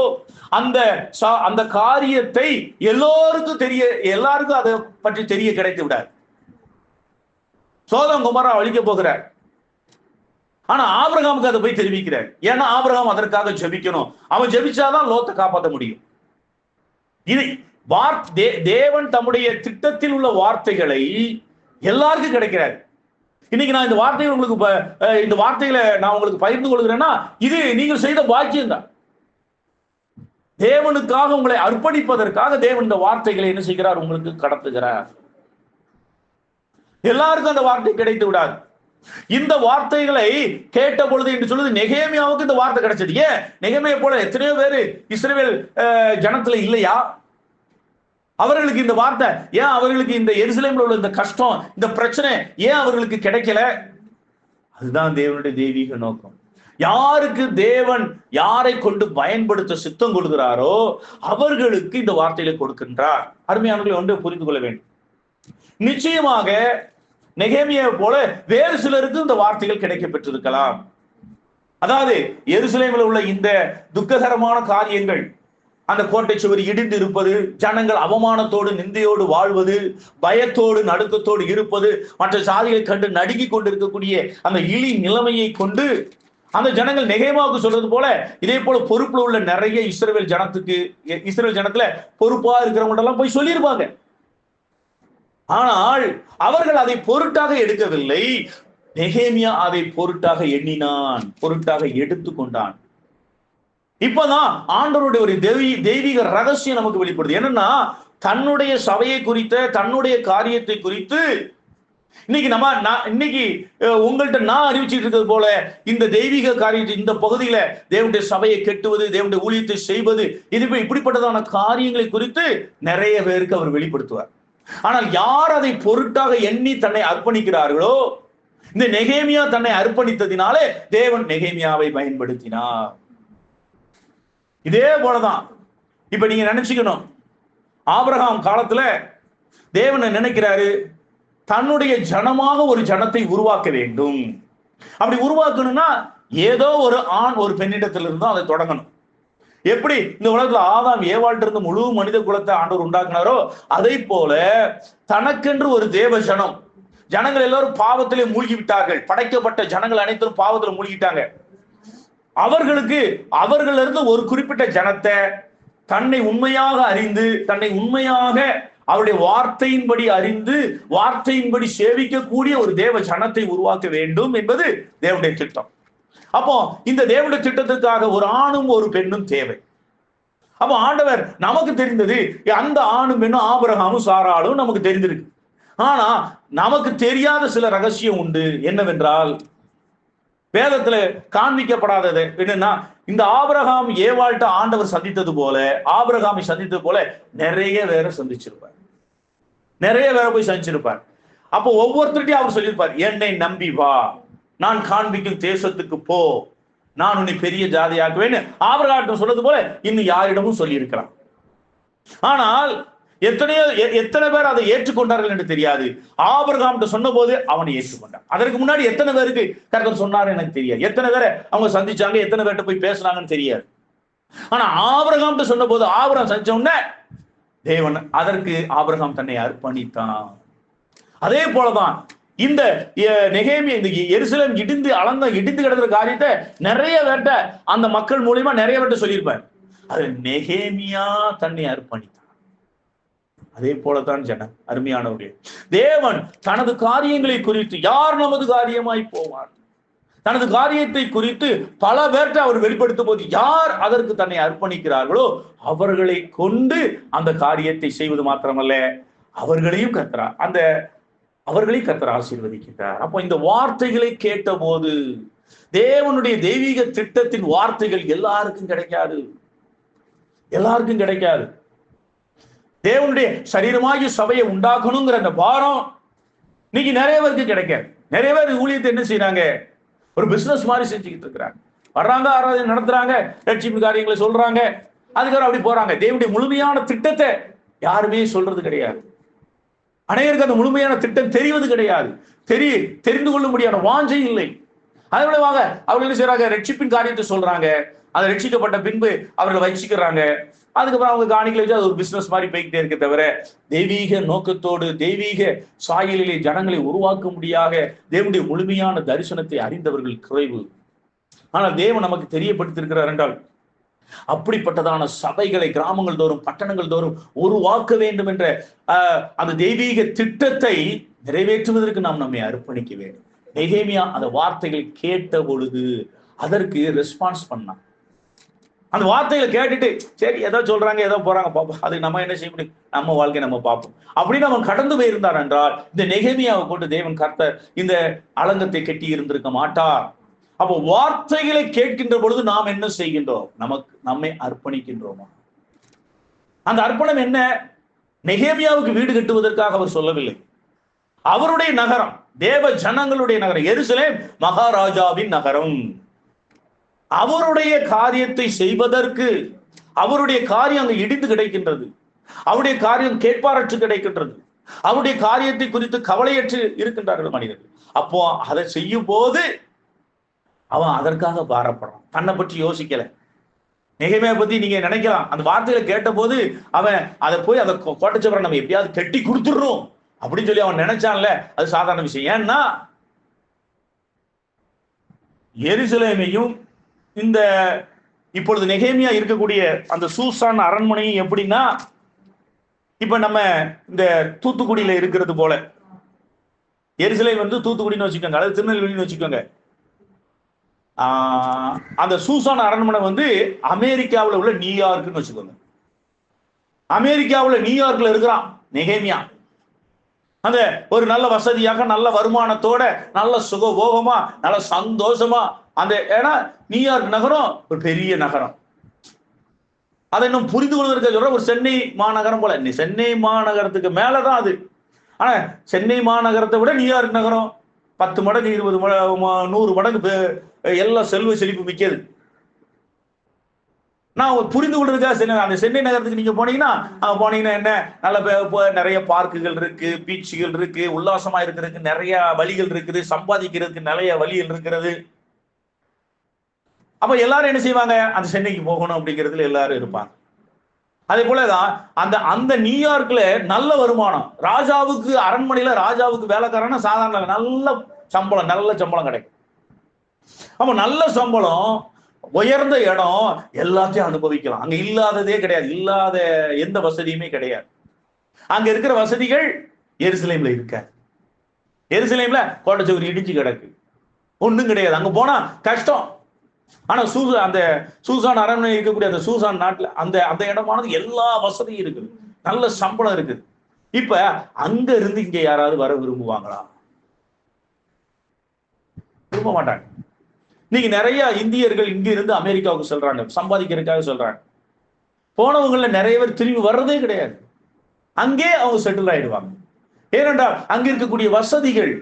அந்த காரியத்தை எல்லாருக்கும் அதை பற்றி தெரிய கிடைத்து விடாது. சோதம் குமாரா அழிக்க போகிறார், ஆனா ஆபிரகாமுக்கு அதை போய் தெரிவிக்கிறார். ஏன்னா ஆபிரகாம் அதற்காக ஜெபிக்கணும். அவன் ஜெபிச்சாதான் லோத்தை காப்பாற்ற முடியும். இது தேவன் தம்முடைய திட்டத்தில் உள்ள வார்த்தைகளை எல்லாருக்கும் கிடைக்கிறார். இன்னைக்கு நான் இந்த வார்த்தைகளை நான் உங்களுக்கு பகிர்ந்து கொள்கிறேன்னா, இது நீங்கள் செய்த பாக்கியம் தான். தேவனுக்காக உங்களை அர்ப்பணிப்பதற்காக தேவன் இந்த வார்த்தைகளை என்ன செய்கிறார், உங்களுக்கு கடத்துகிறார். எல்லாருக்கும் அந்த வார்த்தை கிடைத்து விடாது. இந்த வார்த்தைகளை கேட்ட பொழுது என்று சொல்லுது நெகேமியாவுக்கு இந்த வார்த்தை கிடைச்சது. ஏன் நெகேமியா போல எத்தனையோ பேரு இஸ்ரவேல் ஜனத்துல இல்லையா? அவர்களுக்கு இந்த வார்த்தை ஏன், அவர்களுக்கு இந்த எருசலேம்ல உள்ள இந்த கஷ்டம், இந்த பிரச்சனை ஏன் அவர்களுக்கு கிடைக்கல? அதுதான் தேவனுடைய தெய்வீக நோக்கம். யாருக்கு தேவன் யாரை கொண்டு பயன்படுத்த சித்தம் கொள்கிறாரோ அவர்களுக்கு இந்த வார்த்தைகளை கொடுக்கின்றார். அருமையானவர்களை ஒன்று புரிந்து கொள்ள வேண்டும். நிச்சயமாக நெகேமியாவை போல வேறு சிலருக்கு இந்த வார்த்தைகள் கிடைக்க பெற்றிருக்கலாம். அதாவது எருசலேமில் உள்ள இந்த துக்ககரமான காரியங்கள், அந்த கோட்டை சுவர் இடிந்து இருப்பது, ஜனங்கள் அவமானத்தோடு நிந்தையோடு வாழ்வது, பயத்தோடு நடுக்கத்தோடு இருப்பது, மற்ற சாதிகளை கண்டு நடுங்கி கொண்டிருக்கக்கூடிய அந்த இழி நிலைமையை கொண்டு அந்த ஜனங்கள் நெகேமியாவுக்கு சொல்றது போல இதே போல பொறுப்புல உள்ள நிறைய இஸ்ரவேல் ஜனத்துல பொறுப்பா இருக்கிறவங்க எல்லாம் போய் சொல்லியிருப்பாங்க. ஆனால் அவர்கள் அதை பொருட்டாக எடுக்கவில்லை. நெகேமியா அதை பொருட்டாக எண்ணினான், பொருட்டாக எடுத்துக்கொண்டான். இப்பதான் ஆண்டவருடைய ஒரு தெய்வீக ரகசியம் நமக்கு வெளிப்படுது. என்னன்னா, தன்னுடைய சபையை குறித்த, தன்னுடைய காரியத்தை குறித்து இன்னைக்கு உங்கள்கிட்ட நான் அறிவிச்சிட்டு இருக்கிறது போல இந்த தெய்வீக காரியத்தை, இந்த பகுதியில தேவனுடைய சபையை கெட்டுவது, தேவனுடைய ஊழியத்தை செய்வது, இப்படிப்பட்டதான காரியங்களை குறித்து நிறைய பேருக்கு அவர் வெளிப்படுத்துவார். ஆனால் யார் அதை பொருட்டாக எண்ணி தன்னை அர்ப்பணிக்கிறார்களோ, இந்த நெகேமியா தன்னை அர்ப்பணித்ததினாலே தேவன் நெகேமியாவை பயன்படுத்தினார். இதே போலதான் இப்ப நீங்க நினைச்சுக்கணும், ஆபிரகாம் காலத்துல தேவனை நினைக்கிறாரு, தன்னுடைய ஜனமாக ஒரு ஜனத்தை உருவாக்க வேண்டும். அப்படி உருவாக்கணும்னா ஏதோ ஒரு ஆண் ஒரு பெண்ணிடத்துல இருந்தும் அதை தொடங்கணும். எப்படி இந்த உலகத்துல ஆதாம் ஏவாள்கிட்ட இருந்து முழு மனித குலத்தை ஆண்டவர் உண்டாக்குனாரோ, அதை போல தனக்கென்று ஒரு தேவ ஜனங்கள் எல்லாரும் பாவத்திலே மூழ்கி விட்டார்கள். படைக்கப்பட்ட ஜனங்கள் அனைத்தும் பாவத்துல மூழ்கிட்டாங்க. அவர்கள் இருந்து ஒரு குறிப்பிட்ட ஜனத்தை தன்னை உண்மையாக அறிந்து, தன்னை உண்மையாக அவருடைய வார்த்தையின்படி அறிந்து, வார்த்தையின்படி சேவிக்கக்கூடிய ஒரு தேவ ஜனத்தை உருவாக்க வேண்டும் என்பது தேவனுடைய திட்டம். அப்போ இந்த தேவனுடைய திட்டத்திற்காக ஒரு ஆணும் ஒரு பெண்ணும் தேவை. அப்போ ஆண்டவர் நமக்கு தெரிந்தது, அந்த ஆணும் பெண்ணும் ஆபிரகாமும் சாராளும் நமக்கு தெரிந்திருக்கு. ஆனா நமக்கு தெரியாத சில ரகசியம் உண்டு. என்னவென்றால், வேதத்துல காண்பிக்கப்படாதது என்னன்னா, இந்த ஆபிரகாம் ஏவாள்கிட்ட ஆண்டவர் சந்தித்தது போல, ஆபிரகாமை சந்தித்தது போல நிறைய பேரை சந்திச்சிருப்பார், நிறைய பேரை போய் சந்திச்சிருப்பார். அப்போ ஒவ்வொருத்தருடையும் அவர் சொல்லியிருப்பார், என்னை நம்பி வா, நான் காண்பிக்கும் தேசத்துக்கு போ, நான் உன்னை பெரிய ஜாதியாக்குவேன்னு ஆபிரகாம் சொன்னது போல இன்னும் யாரிடமும் சொல்லி இருக்கலாம். ஆனால் எத்தனை பேர் அதை ஏற்றுக்கொண்டார்கள் என்று தெரியாது. ஆபிரகாம் சொன்ன போது அவனை ஏற்றுக்கொண்டான். அதற்கு முன்னாடி எத்தனை பேருக்கு கர்த்தர் சொன்னார் எனக்கு தெரியாது. எத்தனை பேரை அவங்க சந்திச்சாங்க, எத்தனை பேர்கிட்ட போய் பேசினாங்கன்னு தெரியாது. ஆனா ஆபிரகாம் சொன்ன போது, ஆபிரகாம் சந்திச்ச உடனே தேவன் அதற்கு ஆபிரகாம் தன்னை அர்ப்பணித்தான். அதே போலதான் இந்த நெகேமியா, இந்த எருசலேம் இடிந்து கிடக்கிற காரியத்தை நிறைய பேர்ட்ட அந்த மக்கள் மூலியமா நிறைய பேர்ட்ட சொல்லியிருப்பார். அது நெகேமியா தன்னை அர்ப்பணித்தான். அதே போலதான் அருமையானவர்களே, தேவன் தனது காரியங்களை குறித்து, யார் நமது காரியமாய் போவார், தனது காரியத்தை குறித்து பல பேர்ட்ட அவர் வெளிப்படுத்தும் போது, யார் அதற்கு தன்னை அர்ப்பணிக்கிறார்களோ அவர்களை கொண்டு அந்த காரியத்தை செய்வது மாத்திரமல்ல, அவர்களையும் கர்த்தர் ஆசீர்வதிக்கிறார். அப்போ இந்த வார்த்தைகளை கேட்ட போது, தேவனுடைய தெய்வீக திட்டத்தின் வார்த்தைகள் எல்லாருக்கும் கிடைக்காது. தேவனுடைய சரீரமாகி சபையை உண்டாக்கணுங்கிற அந்த பாரம் இன்னைக்கு நிறைய பேருக்கு கிடைக்காது. நிறைய பேர் ஊழியத்தை என்ன செய்யறாங்க, ஒரு பிசினஸ் மாதிரி செஞ்சுக்கிட்டு இருக்கிறாங்க. வர்றாங்க, ஆராதனை நடத்துறாங்க, ரட்சிப்பு காரியங்களை சொல்றாங்க, அதுக்கப்புறம் அப்படி போறாங்க. தேவனுடைய முழுமையான திட்டத்தை யாருமே சொல்றது கிடையாது. அனைவருக்கு அந்த முழுமையான திட்டம் தெரிவது கிடையாது. தெரிந்து கொள்ள முடியாத வாஞ்சை இல்லை. அதே விளைவாக அவர்கள் என்ன செய்யறாங்க, ரட்சிப்பின் காரியத்தை சொல்றாங்க, அதை ரட்சிக்கப்பட்ட பின்பு அவர்களை வச்சுக்கிறாங்க. அதுக்கப்புறம் அவங்க காணிகளை வச்சு அது ஒரு பிசினஸ் மாதிரி போய்கிட்டே இருக்க தவிர, தெய்வீக நோக்கத்தோடு தெய்வீக சாயலிலே ஜனங்களை உருவாக்க முடியாத தேவனுடைய முழுமையான தரிசனத்தை அறிந்தவர்கள் குறைவு. ஆனால் தேவன் நமக்கு தெரியப்படுத்தியிருக்கிறார் என்றால், அப்படிப்பட்டதான சபைகளை கிராமங்கள் தோறும் பட்டணங்கள் தோறும் உருவாக்க வேண்டும் என்ற அந்த தெய்வீக திட்டத்தை நிறைவேற்றுவதற்கு நாம் நம்மை அர்ப்பணிக்க வேண்டும். நெகேமியா அந்த வார்த்தைகள் கேட்ட பொழுது அதற்கு ரெஸ்பான்ஸ் பண்ணான். அந்த வார்த்தைகளை கேட்டுட்டு, சரி ஏதோ சொல்றாங்க, ஏதோ போறாங்க, பார்ப்போம், அது நம்ம என்ன செய்ய முடியும், நம்ம வாழ்க்கை நம்ம பார்ப்போம் அப்படின்னு அவன் கடந்து போயிருந்தார் என்றால், இந்த நெகேமியாவை கொண்டு தேவன் கர்த்தர் இந்த அலங்கத்தை கட்டி இருந்திருக்க மாட்டார். அப்போ வார்த்தைகளை கேட்கின்ற பொழுது நாம் என்ன செய்கின்றோம், நம்மை அர்ப்பணிக்கின்றோமா? அந்த அர்ப்பணம் என்ன? நெகேமியாவுக்கு வீடு கட்டுவதற்காக அவர் சொல்லவில்லை. அவருடைய நகரம், தேவ ஜனங்களுடைய நகரம், எருசலேம் மகாராஜாவின் நகரம். அவருடைய காரியத்தை செய்வதற்கு அவருடைய காரியம் அங்கு இடிந்து கிடைக்கின்றது. அவருடைய காரியம் கேட்பாரற்று கிடைக்கின்றது. அவருடைய காரியத்தை குறித்து கவலையற்று இருக்கின்றார்கள் மனிதர்கள். அப்போ அதை செய்யும் போது அவன் அதற்காக பாரப்படுறான், தன்னை பற்றி யோசிக்கல. நெகேமியா பத்தி நீங்க நினைக்கலாம், அந்த வார்த்தைகளை கேட்ட போது அவன் அதை போய் அதை கோட்டைச்சவரை நம்ம எப்படியாவது கட்டி கொடுத்துடுறோம் அப்படின்னு சொல்லி அவன் நினைச்சான்ல, அது சாதாரண விஷயம். ஏன்னா எருசலேமையும் இந்த இப்பொழுது நெகேமியா இருக்கக்கூடிய அந்த சூசான் அரண்மனையும் எப்படின்னா, இப்ப நம்ம இந்த தூத்துக்குடியில இருக்கிறது போல, எருசலேம் வந்து தூத்துக்குடின்னு வச்சுக்கோங்க, அதாவது திருநெல்வேலின்னு வச்சுக்கோங்க. அந்த சூசான் அரண்மனை வந்து அமெரிக்காவில் உள்ள நியூயார்க்னு வச்சுக்கோங்க. அமெரிக்காவில் நியூயார்க்ல இருக்கிறான் நெகேமியா. அந்த ஒரு நல்ல வசதியாக, நல்ல வருமானத்தோட, நல்ல சுகபோகமா, நல்ல சந்தோஷமா, அந்த ஏன்னா நியூயார்க் நகரம் ஒரு பெரிய நகரம். அதை இன்னும் புரிந்து கொள்வதற்கு சொல்ற ஒரு சென்னை மாநகரம் போல. சென்னை மாநகரத்துக்கு மேலதான் அது. ஆனா சென்னை மாநகரத்தை விட நியூயார்க் நகரம் 10 மடங்கு 20 100 மடங்கு எல்லா செல்வ செழிப்பு மிக்கது. நான் புரிந்து கொள்றதுக்காக அந்த சென்னை நகரத்துக்கு நீங்க போனீங்கன்னா என்ன நல்ல நிறைய பார்க்குகள் இருக்கு, பீச்சுகள் இருக்கு, உல்லாசமா இருக்கிறதுக்கு நிறைய வழிகள் இருக்குது, சம்பாதிக்கிறதுக்கு நிறைய வழிகள் இருக்கிறது. அப்ப எல்லாரும் என்ன செய்வாங்க, அந்த சென்னைக்கு போகணும் அப்படிங்கிறதுல எல்லாரும் இருப்பாங்க. அதே போலதான் அந்த நியூயார்க்ல நல்ல வருமானம், ராஜாவுக்கு அரண்மனையில ராஜாவுக்கு வேலைக்காரனா சாதாரண நல்ல சம்பளம் கிடைக்கும். அப்ப நல்ல சம்பளம், உயர்ந்த இடம், எல்லாத்தையும் அனுபவிக்கலாம். அங்க இல்லாததே கிடையாது, இல்லாத எந்த வசதியுமே கிடையாது. அங்க இருக்கிற வசதிகள் எருசலேம்ல இருக்க. எருசலேம்ல கோட்டைச்சுவர் இடிச்சு கிடக்கு, ஒண்ணும் கிடையாது. அங்க போனா கஷ்டம். ஆனா அந்த சூசான் அரண்மனை இருக்கக்கூடிய அந்த சூசான் நாட்டுல அந்த இடமானது எல்லா வசதியும் இருக்குது, நல்ல சம்பளம் இருக்குது. இப்ப அங்க இருந்து இங்க யாராவது வர விரும்புவாங்களா? விரும்ப மாட்டாங்க. நீங்க நிறைய இந்தியர்கள் இங்க இருந்து அமெரிக்காவுக்கு சொல்றாங்க, சம்பாதிக்கிறதுக்காக சொல்றாங்க. போனவங்கள நிறைய பேர் திரும்பி வர்றதே கிடையாது. அங்கே அவங்க செட்டில் ஆயிடுவாங்க. ஏனென்றால் அங்க இருக்கக்கூடிய வசதிகள்,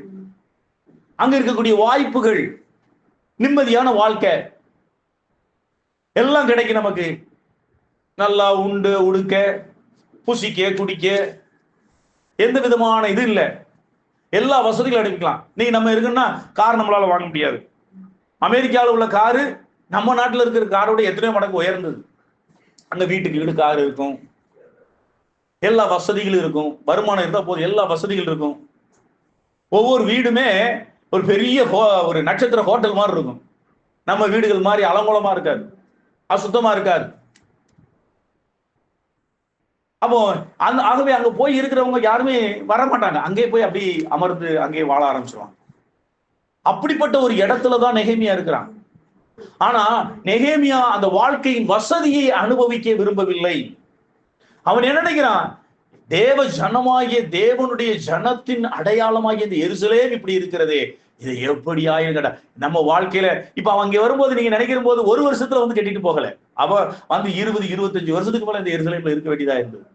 அங்க இருக்கக்கூடிய வாய்ப்புகள், நிம்மதியான வாழ்க்கை எல்லாம் கிடைக்கும் நமக்கு. நல்லா உண்டு உடுக்க, புசிக்க, குடிக்க, எந்த விதமான இது இல்லை, எல்லா வசதிகளும் அனுப்பிக்கலாம். நீங்க நம்ம இருக்குன்னா கார் நம்மளால வாங்க முடியாது. அமெரிக்காவில் உள்ள காரு நம்ம நாட்டில் இருக்கிற காரோட எத்தனையோ மடங்கு உயர்ந்தது. அங்க வீட்டுக்கு வீடு கார் இருக்கும், எல்லா வசதிகளும் இருக்கும். வருமானம் இருந்தா போதும், எல்லா வசதிகள் இருக்கும். ஒவ்வொரு வீடுமே ஒரு பெரிய ஒரு நட்சத்திர ஹோட்டல் மாதிரி இருக்கும். நம்ம வீடுகள் மாதிரி அலங்கோலமா இருக்காது, அசுத்தமா இருக்காது. அப்போ ஆகவே அங்க போய் இருக்கிறவங்க யாருமே வர மாட்டாங்க. அங்கே போய் அப்படி அமர்ந்து அங்கே வாழ ஆரம்பிச்சிருவாங்க. அப்படிப்பட்ட ஒரு இடத்துலதான் நெகேமியா இருக்கிறான். ஆனா நெகேமியா அந்த வாழ்க்கையின் வசதியை அனுபவிக்க விரும்பவில்லை. அவன் என்ன நினைக்கிறான், தேவ ஜனமாகிய தேவனுடைய ஜனத்தின் அடையாளமாகிய இந்த எருசலேம் இப்படி இருக்கிறதே, இதை எப்படி ஆயிருங்கடா நம்ம வாழ்க்கையில. இப்ப அவன் இங்க வரும்போது நீங்க நினைக்கிற போது ஒரு வருஷத்துல வந்து கட்டிட்டு போகல, அவ வந்து 20-25 வருஷத்துக்கு மேல இந்த எருசலேம்ல இருக்க வேண்டியதா இருந்தது.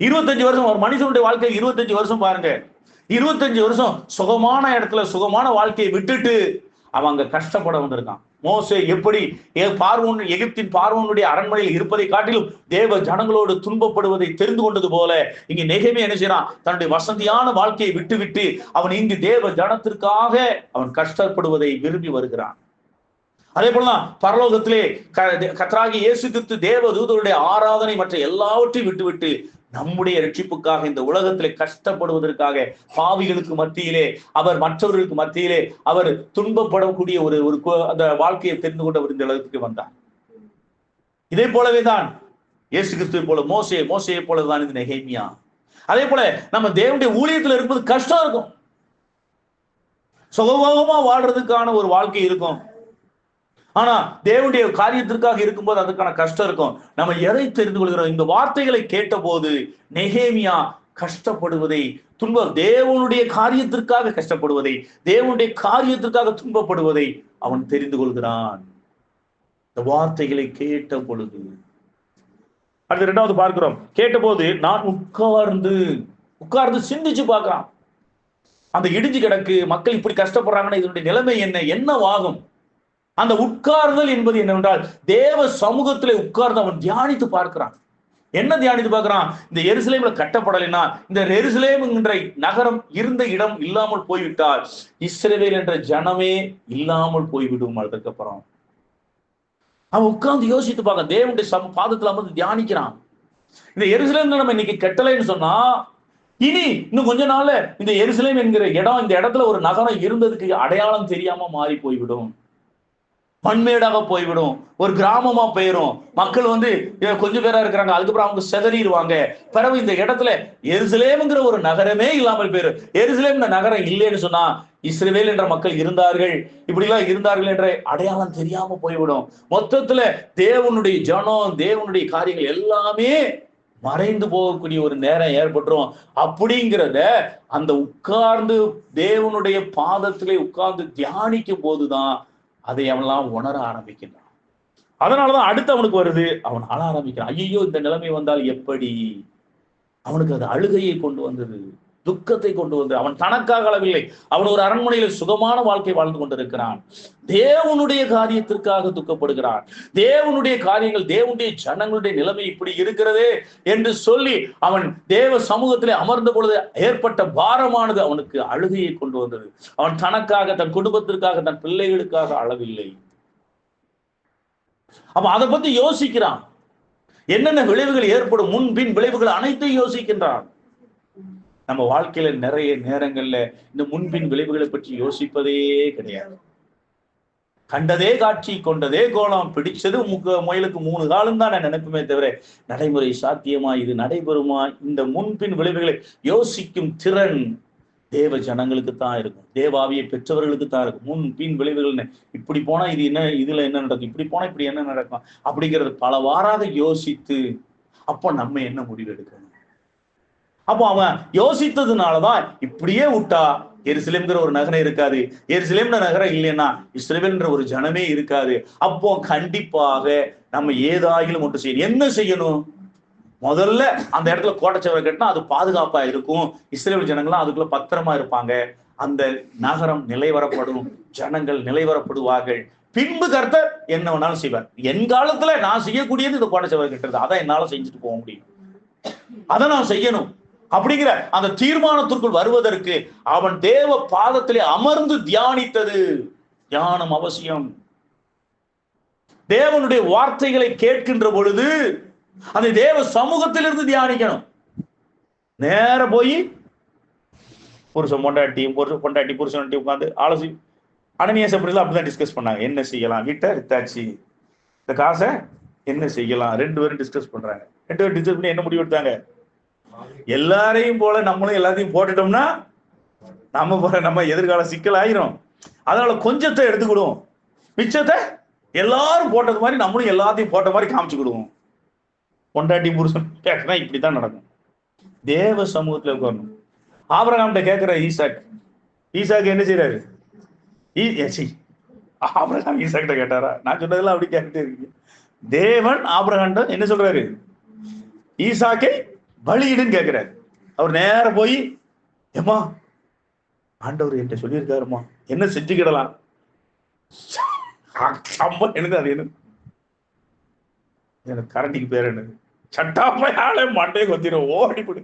25 வருஷம் ஒரு மனுஷனுடைய வாழ்க்கை, 25 வருஷம் பாருங்க. 25 வருஷம் சுகமான இடத்துல சுகமான வாழ்க்கையை விட்டுட்டு அவன் அங்க கஷ்டப்பட வந்திருக்கான். மோசே எப்படி பார்வோன், எகிப்தின் பார்வோனுடைய அரண்மனையில் இருப்பதை காட்டிலும் தேவ ஜனங்களோடு துன்பப்படுவதை தெரிந்து கொண்டது போல இங்க நெகேமியா என்ன செய்யறான், தன்னுடைய வசதியான வாழ்க்கையை விட்டுவிட்டு அவன் இங்கு தேவ ஜனத்திற்காக அவன் கஷ்டப்படுவதை விரும்பி வருகிறான். அதே போலதான் பரலோகத்திலே கர்த்தராகிய இயேசு கிறிஸ்து தேவ தூதருடைய ஆராதனை மற்ற எல்லாவற்றையும் விட்டுவிட்டு நம்முடைய ரட்சிப்புக்காக இந்த உலகத்திலே கஷ்டப்படுவதற்காக பாவிகளுக்கு மத்தியிலே அவர், மற்றவர்களுக்கு மத்தியிலே அவர் துன்பப்படக்கூடிய ஒரு அந்த வாழ்க்கையை தெரிந்து கொண்டவர் இந்த உலகத்துக்கு வந்தார். இதே போலவே தான் இயேசு கிறிஸ்துவை போல மோசையை போலதான் இந்த நெகேமியா. அதே போல நம்ம தேவனுடைய ஊழியத்துல இருப்பது கஷ்டம் இருக்கும், சுகபோகமா வாழ்றதுக்கான ஒரு வாழ்க்கை இருக்கும். ஆனா தேவனுடைய காரியத்திற்காக இருக்கும்போது அதுக்கான கஷ்டம் இருக்கும். நம்ம எதை தெரிந்து கொள்கிறோம், இந்த வார்த்தைகளை கேட்ட போது நெகேமியா கஷ்டப்படுவதை, தேவனுடைய காரியத்திற்காக கஷ்டப்படுவதை, தேவனுடைய காரியத்திற்காக துன்பப்படுவதை அவன் தெரிந்து கொள்கிறான் இந்த வார்த்தைகளை கேட்ட பொழுது. அடுத்து 2வது பார்க்கிறோம், கேட்ட போது நான் உட்கார்ந்து சிந்திச்சு பார்க்கிறான். அந்த இடிஞ்சு கிடக்கு, மக்கள் இப்படி கஷ்டப்படுறாங்கன்னா இதனுடைய நிலைமை என்னவாகும். அந்த உட்கார்தல் என்பது என்னவென்றால் தேவ சமூகத்திலே உட்கார்ந்து அவன் தியானித்து பார்க்கிறான். என்ன தியானித்து பார்க்கிறான்? இந்த எருசலேம்ல கட்டப்படலைன்னா, இந்த எருசலேம் என்ற நகரம் இருந்த இடம் இல்லாமல் போய்விட்டால் இஸ்ரவேல் என்ற ஜனமே இல்லாமல் போய்விடும். அதுக்கப்புறம் அவன் உட்கார்ந்து யோசித்து பார்க்க தேவனுடைய பாதத்துல அமர்ந்து தியானிக்கிறான். இந்த எருசலேம் நம்ம இன்னைக்கு கட்டளைன்னு சொன்னா, இனி இன்னும் கொஞ்ச நாள்ல இந்த எருசலேம் என்கிற இடம், இந்த இடத்துல ஒரு நகரம் இருந்ததுக்கு அடையாளம் தெரியாம மாறி போய்விடும், மண்மேடாக போய்விடும், ஒரு கிராமமா போயிடும். மக்கள் கொஞ்சம் பேரா இருக்கிறாங்க, அதுக்கப்புறம் அவங்க செதறிடுவாங்க. பிறகு இந்த இடத்துல எருசலேம்ங்கிற ஒரு நகரமே இல்லாமல் போயிடும். எருசலேம் நகரம் இல்லைன்னு சொன்னா இஸ்ரவேல் என்ற மக்கள் இருந்தார்கள், இப்படி எல்லாம் இருந்தார்கள் என்ற அடையாளம் தெரியாம போய்விடும். மொத்தத்துல தேவனுடைய ஜனம், தேவனுடைய காரியங்கள் எல்லாமே மறைந்து போகக்கூடிய ஒரு நேரம் ஏற்பட்டுரும். அப்படிங்கிறத அந்த உட்கார்ந்து தேவனுடைய பாதத்திலே உட்கார்ந்து தியானிக்கும் போதுதான் அதை அவன்லாம் உணர ஆரம்பிக்கின்றான். அதனாலதான் அடுத்து அவனுக்கு வருது, அவன் ஆள ஆரம்பிக்கிறான். ஐயோ, இந்த நிலைமை வந்தால் எப்படி? அவனுக்கு அது அழுகையை கொண்டு வந்தது, துக்கத்தை கொண்டு வந்து. அவன் தனக்காக அளவில்லை, அவன் ஒரு அரண்மனையில் சுகமான வாழ்க்கை வாழ்ந்து கொண்டிருக்கிறான். தேவனுடைய காரியத்திற்காக துக்கப்படுகிறான். தேவனுடைய காரியங்கள், தேவனுடைய ஜனங்களுடைய நிலைமை இப்படி இருக்கிறதே என்று சொல்லி அவன் தேவ சமூகத்திலே அமர்ந்த பொழுது ஏற்பட்ட பாரமானது அவனுக்கு அழுகையை கொண்டு வந்தது. அவன் தனக்காக, தன் குடும்பத்திற்காக, தன் பிள்ளைகளுக்காக அழவில்லை. அப்ப அதை பத்தி யோசிக்கிறான். என்னென்ன விளைவுகள் ஏற்படும், முன்பின் விளைவுகள் அனைத்தையும் யோசிக்கின்றான். நம்ம வாழ்க்கையில நிறைய நேரங்கள்ல இந்த முன்பின் விளைவுகளை பற்றி யோசிப்பதே கிடையாது. கண்டதே காட்சி, கொண்டதே கோலம், பிடிச்சது முயலுக்கு 3 காலம் தான் நான் நினைப்புமே தவிர நடைமுறை சாத்தியமா, இது நடைபெறுமா, இந்த முன்பின் விளைவுகளை யோசிக்கும் திறன் தேவ ஜனங்களுக்கு தான் இருக்கும், தேவாவியை பெற்றவர்களுக்கு தான் இருக்கும். முன்பின் விளைவுகள், இப்படி போனா இது என்ன, இதுல என்ன நடக்கும், இப்படி போனா இப்படி என்ன நடக்கும் அப்படிங்கிறது பலவாறாக யோசித்து அப்போ நம்ம என்ன முடிவு எடுக்கணும். அப்போ அவன் யோசித்ததுனாலதான் இப்படியே விட்டா எருசலேம்ங்கிற ஒரு நகரம் இருக்காது, எருசலேம் நகரம் இல்லைன்னா இஸ்ரவேல்ன்ற ஒரு ஜனமே இருக்காது. அப்போ கண்டிப்பாக நம்ம ஏதாயிலும் ஒன்று செய்யணும். என்ன செய்யணும்? முதல்ல அந்த இடத்துல கோட்டைச்சவரை கட்டினா அது பாதுகாப்பா இருக்கும், இஸ்ரவேல் ஜனங்கள்லாம் அதுக்குள்ள பத்திரமா இருப்பாங்க, அந்த நகரம் நிலைவரப்படும், ஜனங்கள் நிலைவரப்படுவார்கள். பின்பு கர்த்தர் என்ன வேணாலும் செய்வார். என் காலத்துல நான் செய்யக்கூடியது இந்த கோட்டைச்சவரை கட்டுறது, அதான் என்னால செஞ்சுட்டு போக முடியும், அதை நான் செய்யணும் அப்படிங்கிற அந்த தீர்மானத்திற்குள் வருவதற்கு அவன் தேவ பாதத்திலே அமர்ந்து தியானித்தது. தியானம் அவசியம். தேவனுடைய வார்த்தைகளை கேட்கின்ற பொழுது அந்த தேவ சமூகத்திலிருந்து தியானிக்கணும். நேர போய் புருஷன் பொண்டாட்டி புருஷன் உட்காந்து ஆலோசி. அனனியாஸ் அப்படிதான் டிஸ்கஸ் பண்ணாங்க. என்ன செய்யலாம், வீட்டை வித்தாச்சு, இந்த காசை என்ன செய்யலாம், 2 பேரும் டிஸ்கஸ் பண்றாங்க. 2 பேரும் டிஸ்கஸ் பண்ணி என்ன முடிவு எடுத்தாங்க? எல்லாரையும் போல நம்மளும் எல்லாத்தையும் போட்டுட்டோம்னா நம்ம எதிர்கால சிக்கல் ஆயிரும். அதனால கொஞ்சத்தை எடுத்துக்கிடுவோம், மிச்சத்தை எல்லாரும் போட்டது மாதிரி நம்மளும் எல்லாத்தையும் போட்ட மாதிரி காமிச்சுக்கிடுவோம். பொண்டாட்டி புருஷன் பேசினா இப்படித்தான் நடக்கும். தேவ சமூகத்துல உட்காரணும். ஆபிரகாம்கிட்ட கேட்கிற ஈசாக்கு என்ன செய்யறாரு? ஆபிரகாம் ஈசாக்கிட்ட கேட்டாரா? நான் சொன்னதெல்லாம் அப்படி கேட்டுட்டே இருக்கீங்க. தேவன் ஆபிரகாம்கிட்ட என்ன சொல்றாரு? ஈசாக்கை பலியிடுன்னு கேட்கிறாரு. அவர் நேர போய், ஏமா ஆண்டவர் என்கிட்ட சொல்லியிருக்காருமா, என்ன செஞ்சுக்கிடலாம்? என்னது அது? என்ன எனக்கு கரண்டிக்கு பேர் என்னது? சட்டாப்பையால மண்டையை கொத்திடும், ஓடிப்படு,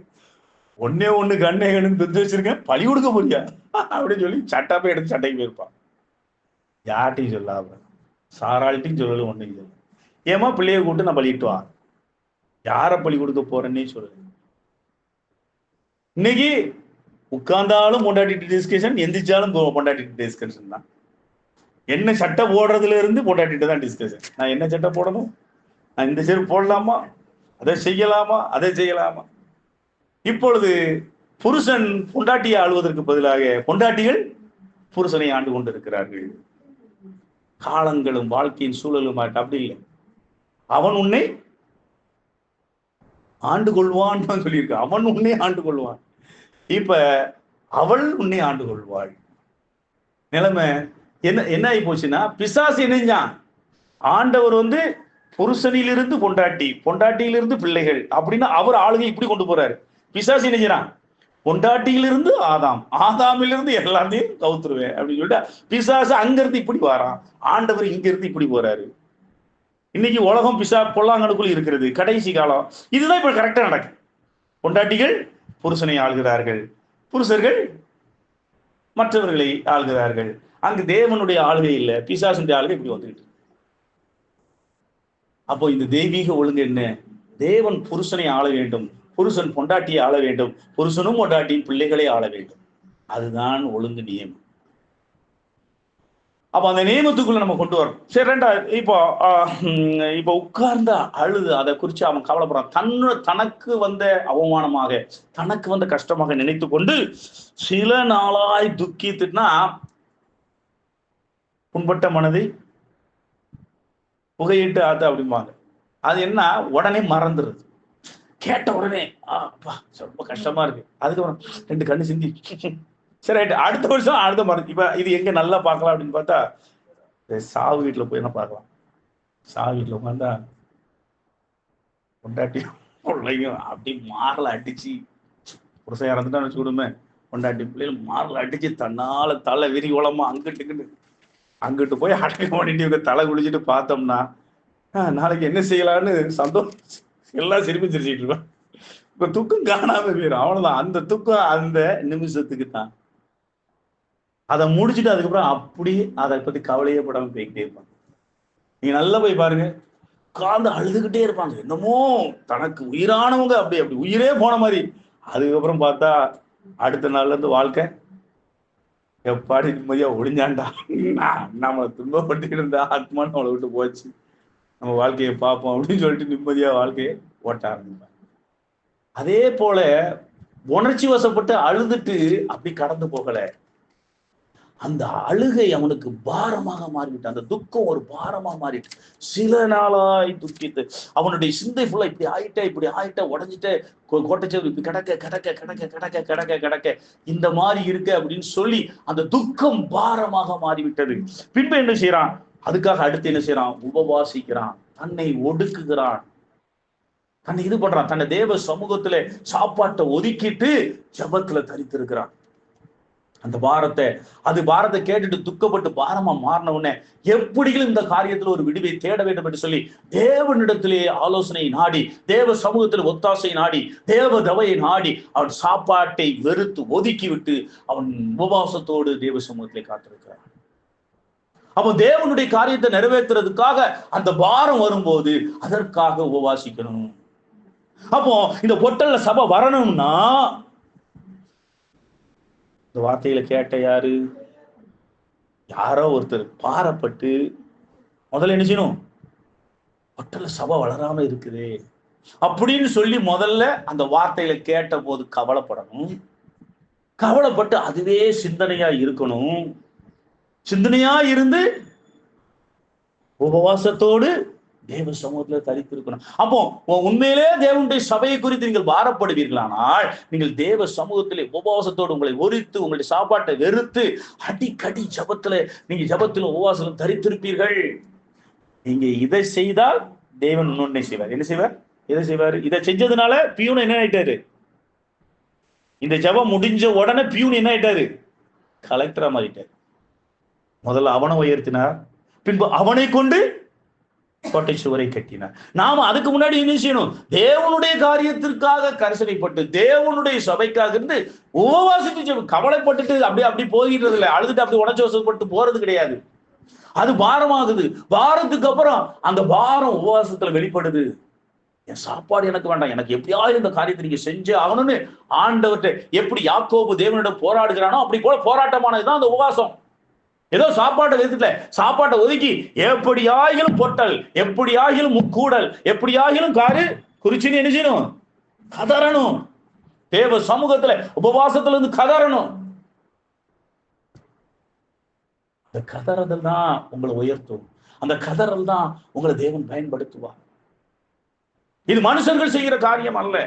ஒண்ணு கண்ணே கண்ணு பெற்று வச்சிருக்கேன், பழி கொடுக்க முடியா அப்படின்னு சொல்லி சட்டாப்பை எடுத்து சட்டைக்கு போயிருப்பான். யார்ட்டையும் சொல்லாம, சாராள்கிட்டையும் சொல்லலும் ஒண்ணு இல்லை. ஏமா பிள்ளைய கூப்பிட்டு நான் பலிட்டு வா, யார பலி கொடுக்க போறேன்னே சொல்லு. இன்னைக்கு உட்கார்ந்தாலும் பொண்டாட்டி டிஸ்கஷன், எந்திரிச்சாலும் பொண்டாட்டி டிஸ்கஷன் தான். என்ன சட்டை போடுறதுல இருந்து பொண்டாட்டிட்டு தான் டிஸ்கஷன். நான் என்ன சட்டை போடணும், நான் இந்த செருப்பு போடலாமா, அதை செய்யலாமா, அதை செய்யலாமா. இப்பொழுது புருஷன் பொண்டாட்டியை ஆளுவதற்கு பதிலாக பொண்டாட்டிகள் புருஷனை ஆண்டு கொண்டிருக்கிறார்கள். காலங்களும் வாழ்க்கையின் சூழலும் அப்படி இல்லை. அவன் உன்னை ஆண்டு கொள்வான் சொல்லியிருக்க, அவன் உன்னை ஆண்டு கொள்வான். இப்ப அவள் உன்னை ஆண்டு கொள்வாள். நிலைமை என்ன ஆகி போச்சுன்னா, பிசாசு என்னஞ்சான், ஆண்டவர் புருஷனிலிருந்து பொண்டாட்டி, பொண்டாட்டியிலிருந்து பிள்ளைகள் அப்படின்னு அவர் ஆளுகை இப்படி கொண்டு போறாரு. பிசாசு என்ன செய்யறான்? பொண்டாட்டியிலிருந்து ஆதாம், ஆதாமிலிருந்து எல்லாத்தையும் கவுத்துருவேன் அப்படின்னு சொல்லிட்டு பிசாசு அங்கிருந்து இப்படி வாரான், ஆண்டவர் இங்க இருந்து இப்படி போறாரு. இன்னைக்கு உலகம் பொல்லாங்கனுக்குள் இருக்கிறது, கடைசி காலம். இதுதான் இப்ப கரெக்டா நடக்கு. பொண்டாட்டிகள் புருஷனை ஆள்கிறார்கள், புருஷர்கள் மற்றவர்களை ஆள்கிறார்கள். அங்கு தேவனுடைய ஆளுகை இல்லை, பிசாசுடைய ஆளுகை இப்படி வந்துட்டு. அப்போ இந்த தெய்வீக ஒழுங்கு என்ன? தேவன் புருஷனை ஆள வேண்டும், புருஷன் பொண்டாட்டியை ஆள வேண்டும், புருஷனும் பொண்டாட்டியும் பிள்ளைகளை ஆள வேண்டும். அதுதான் ஒழுங்கு நியமம். அப்ப அந்த நியமத்துக்குள்ள நம்ம கொண்டு வரோம். சரி, இப்போ உட்கார்ந்த அழுது அதை குறித்து அவன் கவலைப்படுறான். தனக்கு வந்த அவமானமாக, தனக்கு வந்த கஷ்டமாக நினைத்து கொண்டு சில நாளாய் துக்கித்துனா, புண்பட்ட மனதை புகையிட்டு ஆத்த அப்படிம்பாங்க. அது என்ன, உடனே மறந்துடுது. கேட்ட உடனே ரொம்ப கஷ்டமா இருக்கு, அதுக்கப்புறம் 2 கண்ணு சிந்தி சரி ரைட்டு, அடுத்த வருஷம் அடுத்த மருந்து. இப்ப இது எங்க நல்லா பார்க்கலாம் அப்படின்னு பார்த்தா, சாவு வீட்டுல போய் என்ன பார்க்கலாம். சாவு வீட்டுல உட்காந்தா பொண்டாட்டி பிள்ளையும் அப்படி மாறல அடிச்சு, புருஷன் இறந்துட்டான்னு வச்சுக்கிடுமே, பொண்டாட்டி பிள்ளைகள் மாறல அடிச்சு தன்னால தலை விரி உலமா அங்கிட்டு போய் அடக்க பண்ணிட்டு தலை குளிச்சுட்டு பார்த்தோம்னா, நாளைக்கு என்ன செய்யலான்னு சந்தோஷம் எல்லாம் சிரிச்சிட்டு இருப்பேன். இப்ப துக்கம் காணாம போயிடும், அவ்வளவுதான். அந்த துக்கம் அந்த நிமிஷத்துக்கு தான். அதை முடிச்சுட்டு அதுக்கப்புறம் அப்படி அதை பத்தி கவலையே படாம போய்கிட்டே இருப்பாங்க. நீங்க நல்லா போய் பாருங்க, உட்கார்ந்து அழுதுகிட்டே இருப்பாங்க. என்னமோ தனக்கு உயிரானவங்க அப்படி உயிரே போன மாதிரி. அதுக்கப்புறம் பார்த்தா அடுத்த நாள்ல இருந்து வாழ்க்கை எப்பாடி நிம்மதியா ஒளிஞ்சாண்டா, நம்மளை துன்பப்பட்டு இருந்த ஆத்மா நம்மளை விட்டு போச்சு, நம்ம வாழ்க்கையை பார்ப்போம் அப்படின்னு சொல்லிட்டு நிம்மதியா வாழ்க்கையை ஓட்ட ஆரம்பிப்பாங்க. அதே போல உணர்ச்சி வசப்பட்டு அழுதுட்டு அப்படி கடந்து போகல, அந்த அழுகை அவனுக்கு பாரமாக மாறிவிட்டு, அந்த துக்கம் ஒரு பாரமா மாறிட்டு, சில நாளாய் துக்கிட்டு அவனுடைய சிந்தை ஃபுல்லா இப்படி ஆயிட்ட உடஞ்சிட்ட, கோட்டைச்சேரி இப்படி கிடக்க இந்த மாதிரி இருக்கு அப்படின்னு சொல்லி அந்த துக்கம் பாரமாக மாறிவிட்டது. பின்பு என்ன செய்யறான்? அதுக்காக அடுத்து என்ன செய்யறான்? உபவாசிக்கிறான், தன்னை ஒடுக்குகிறான், தன்னை இது பண்றான், தன்னை தேவ சமூகத்துல சாப்பாட்டை ஒதுக்கிட்டு ஜபத்துல தரித்திருக்கிறான். அந்த பாரத்தை கேட்டுட்டு துக்கப்பட்டு பாரமா மாறின உடனே எப்படியும் இந்த காரியத்துல ஒரு விடுவை தேட வேண்டும் என்று சொல்லி தேவனிடத்திலே ஆலோசனை நாடி, தேவ சமூகத்தில் ஒத்தாசை நாடி, தேவ தவையை நாடி அவன் சாப்பாட்டை வெறுத்து ஒதுக்கி விட்டு அவன் உபவாசத்தோடு தேவ சமூகத்திலே காத்திருக்கிறான். அப்போ தேவனுடைய காரியத்தை நிறைவேற்றுறதுக்காக அந்த பாரம் வரும்போது அதற்காக உபவாசிக்கணும். அப்போ இந்த பொட்டல்ல சபை வரணும்னா இந்த வார்த்தையில கேட்ட யாரோ ஒருத்தர் பாரப்பட்டு முதல்ல என்ன செய்யணும்? பொட்டல்ல சபை வளராம இருக்குது அப்படின்னு சொல்லி முதல்ல அந்த வார்த்தையில கேட்ட போது கவலைப்படணும். கவலைப்பட்டு அதுவே சிந்தனையா இருக்கணும். சிந்தனையா இருந்து உபவாசத்தோடு தேவ சமூகத்துல தரித்திருக்கணும். அப்போ உண்மையிலே தேவனுடைய சபையை குறித்து நீங்கள் பாரப்படுவீர்களானால் நீங்கள் தேவ சமூகத்திலே உபவாசத்தோடு உங்களை ஒரித்து உங்களுடைய சாப்பாட்டை வெறுத்து அடிக்கடி ஜபத்துல உபவாசம் தரித்திருப்பீர்கள். நீங்க இதை செய்தால் தேவன் இன்னொன்னை செய்வார். என்ன செய்வார்? இதை செய்வார். இதை செஞ்சதுனால பியூன் என்ன ஆயிட்டாரு? இந்த ஜபம் முடிஞ்ச உடனே பியூன் என்ன ஆயிட்டாரு? கலெக்டரா மாறிட்டார். முதல்ல அவனை உயர்த்தினார், பின்பு அவனை கொண்டு கோட்டை சுவரை கட்டினார். நாம அதுக்கு முன்னாடி என்ன செய்யணும்? தேவனுடைய காரியத்திற்காக கரிசனைப்பட்டு தேவனுடைய சபைக்காக இருந்து உபவாசித்து கவலைப்பட்டுட்டு அப்படி போகிறது இல்லை, அழுதுட்டு அப்படி உணர்ச்சி வசப்பட்டு போறது கிடையாது. அது பாரமாகுது. பாரத்துக்கு அப்புறம் அந்த பாரம் உபவாசத்துல வெளிப்படுது. என் சாப்பாடு எனக்கு வேண்டாம், எனக்கு எப்படியாவது இந்த காரியத்தை நீங்க செஞ்சே ஆகணும்னு ஆண்டவர்கிட்ட எப்படி யாக்கோபு தேவனிடம் போராடுகிறானோ அப்படி போல போராட்டமானதுதான் அந்த உபவாசம். ஏதோ சாப்பாட்டை வைத்துட்ட, சாப்பாட்டை ஒதுக்கி எப்படியாகிலும் பொட்டல், எப்படியாகிலும் முக்கூடல், எப்படியாகிலும் குறிச்சின்னு என்ன செய்யணும்? கதறணும். தேவ சமூகத்துல உபவாசத்துல இருந்து கதறணும். அந்த கதறல் தான் உங்களை உயர்த்தும். அந்த கதறல் தான் உங்களை தேவன் பயன்படுத்துவார். இது மனுஷர்கள் செய்கிற காரியம் அல்ல.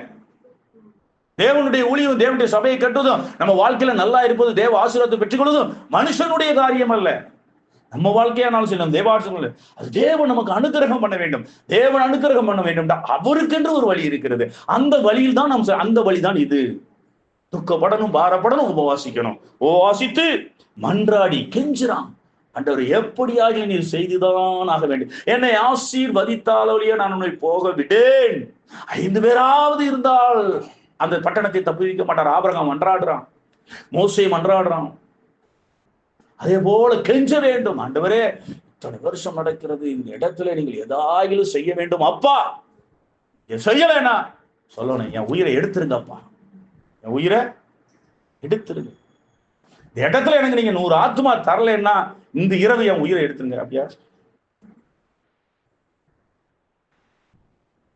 தேவனுடைய ஊழியம், தேவனுடைய சபையை கட்டுவதும் நம்ம வாழ்க்கையில நல்லா இருப்பது, தேவ ஆசீர்வாதத்தை பெற்றுக் கொள்வதும் மனுஷனுடைய காரியம் அல்ல. நம்ம வாழ்க்கையானாலும் சரி, நம்ம தேவ ஆசீர்வாதம் அது தேவன் நமக்கு அனுக்கிரகம் பண்ண வேண்டும். தேவன் அனுக்கிரகம் பண்ண வேண்டும். அவருக்கென்று ஒரு வழி இருக்கிறது. அந்த வழியில் தான் அந்த வழிதான் இது. துக்கப்படணும், பாரப்படணும், உபவாசிக்கணும். உபவாசித்து மன்றாடி கெஞ்சுறான், ஆண்டவர் எப்படியாக நீர் செய்துதான் ஆக வேண்டும், என்னை ஆசீர்வதித்தாலொழிய நான் உன்னை போக விட்டேன். 5 பேராவது இருந்தால் அந்த பட்டணத்தை தப்புவிக்க மாட்டார். ஆபிரகாம் மன்றாடுறான், மோசே மன்றாடுறான். அதே போல கெஞ்ச வேண்டும், ஆண்டவரே இத்தனை வருஷம் நடக்கிறது, இந்த இடத்துல நீங்கள் ஏதாயிலும் செய்ய வேண்டும் அப்பா. செய்யலைன்னா சொல்லணும், என் உயிரை எடுத்துருங்கப்பா, என் உயிரை எடுத்துருங்க. இந்த இடத்துல எனக்கு நீங்க 100 ஆத்மா தரலன்னா இந்த இரவு என் உயிரை எடுத்துருங்க.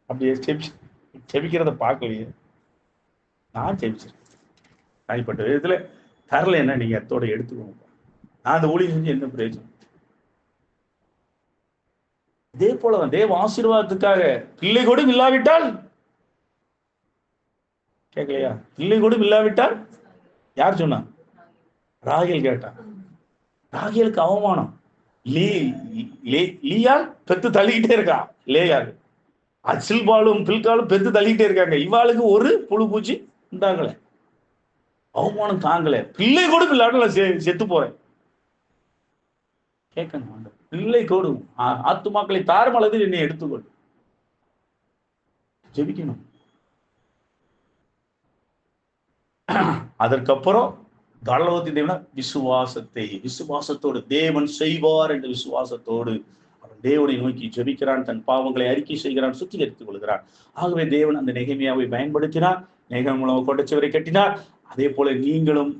அப்படியே செபிக்கிறத பார்க்கலையே. நான் செபிச்சிருக்கேன் தனிப்பட்ட விதத்துல. தரலன்னா நீங்க அத்தோட எடுத்துக்கோங்க. நான் அந்த ஊழியம் செஞ்சு என்ன பிரயோஜனம்? இதே போலதான் தேவ ஆசீர்வாதத்துக்காக பிள்ளை கூட இல்லாவிட்டால், கேட்கலையா? பிள்ளை கூட இல்லாவிட்டால் யார் சொன்னா? ராகேல் கேட்டான். ராகேலுக்கு அவமானம். லீயால் பெத்து தள்ளிக்கிட்டே இருக்கா, லேயால் அச்சில்பாலும் பில்காலும் பெத்து தள்ளிக்கிட்டே இருக்காங்க. இவாளுக்கு ஒரு புழு பூச்சி உண்டாங்கல, அவமானம் தாங்கல. பிள்ளை கூட இல்லாவிட்டால் செத்து போறேன். கேட்கணும், பிள்ளை கோடும் ஆத்துமாக்களை தாரமளது என்னை எடுத்துக்கொள். ஜெபிக்கணும். அதற்கப்புறம் தளவத்தி தேவனா விசுவாசத்தோடு தேவன் செய்வார் என்ற விசுவாசத்தோடு அவன் தேவனை நோக்கி ஜெபிக்கிறான், தன் பாவங்களை அறிக்கை செய்கிறான், சுத்திகரித்துக் கொள்கிறான். ஆகவே தேவன் அந்த நெகேமியாவை பயன்படுத்தினார், நெகேமியா மூலம் கோட்டைச்சுவரை கட்டினார். அதே போல நீங்களும்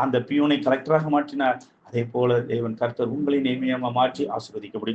அந்த பியூனை கலெக்டராக மாற்றினார். அதே போல தேவன் கர்த்தர் உங்களை நெகேமியாவை மாற்றி ஆசீர்வதிக்க முடியும்.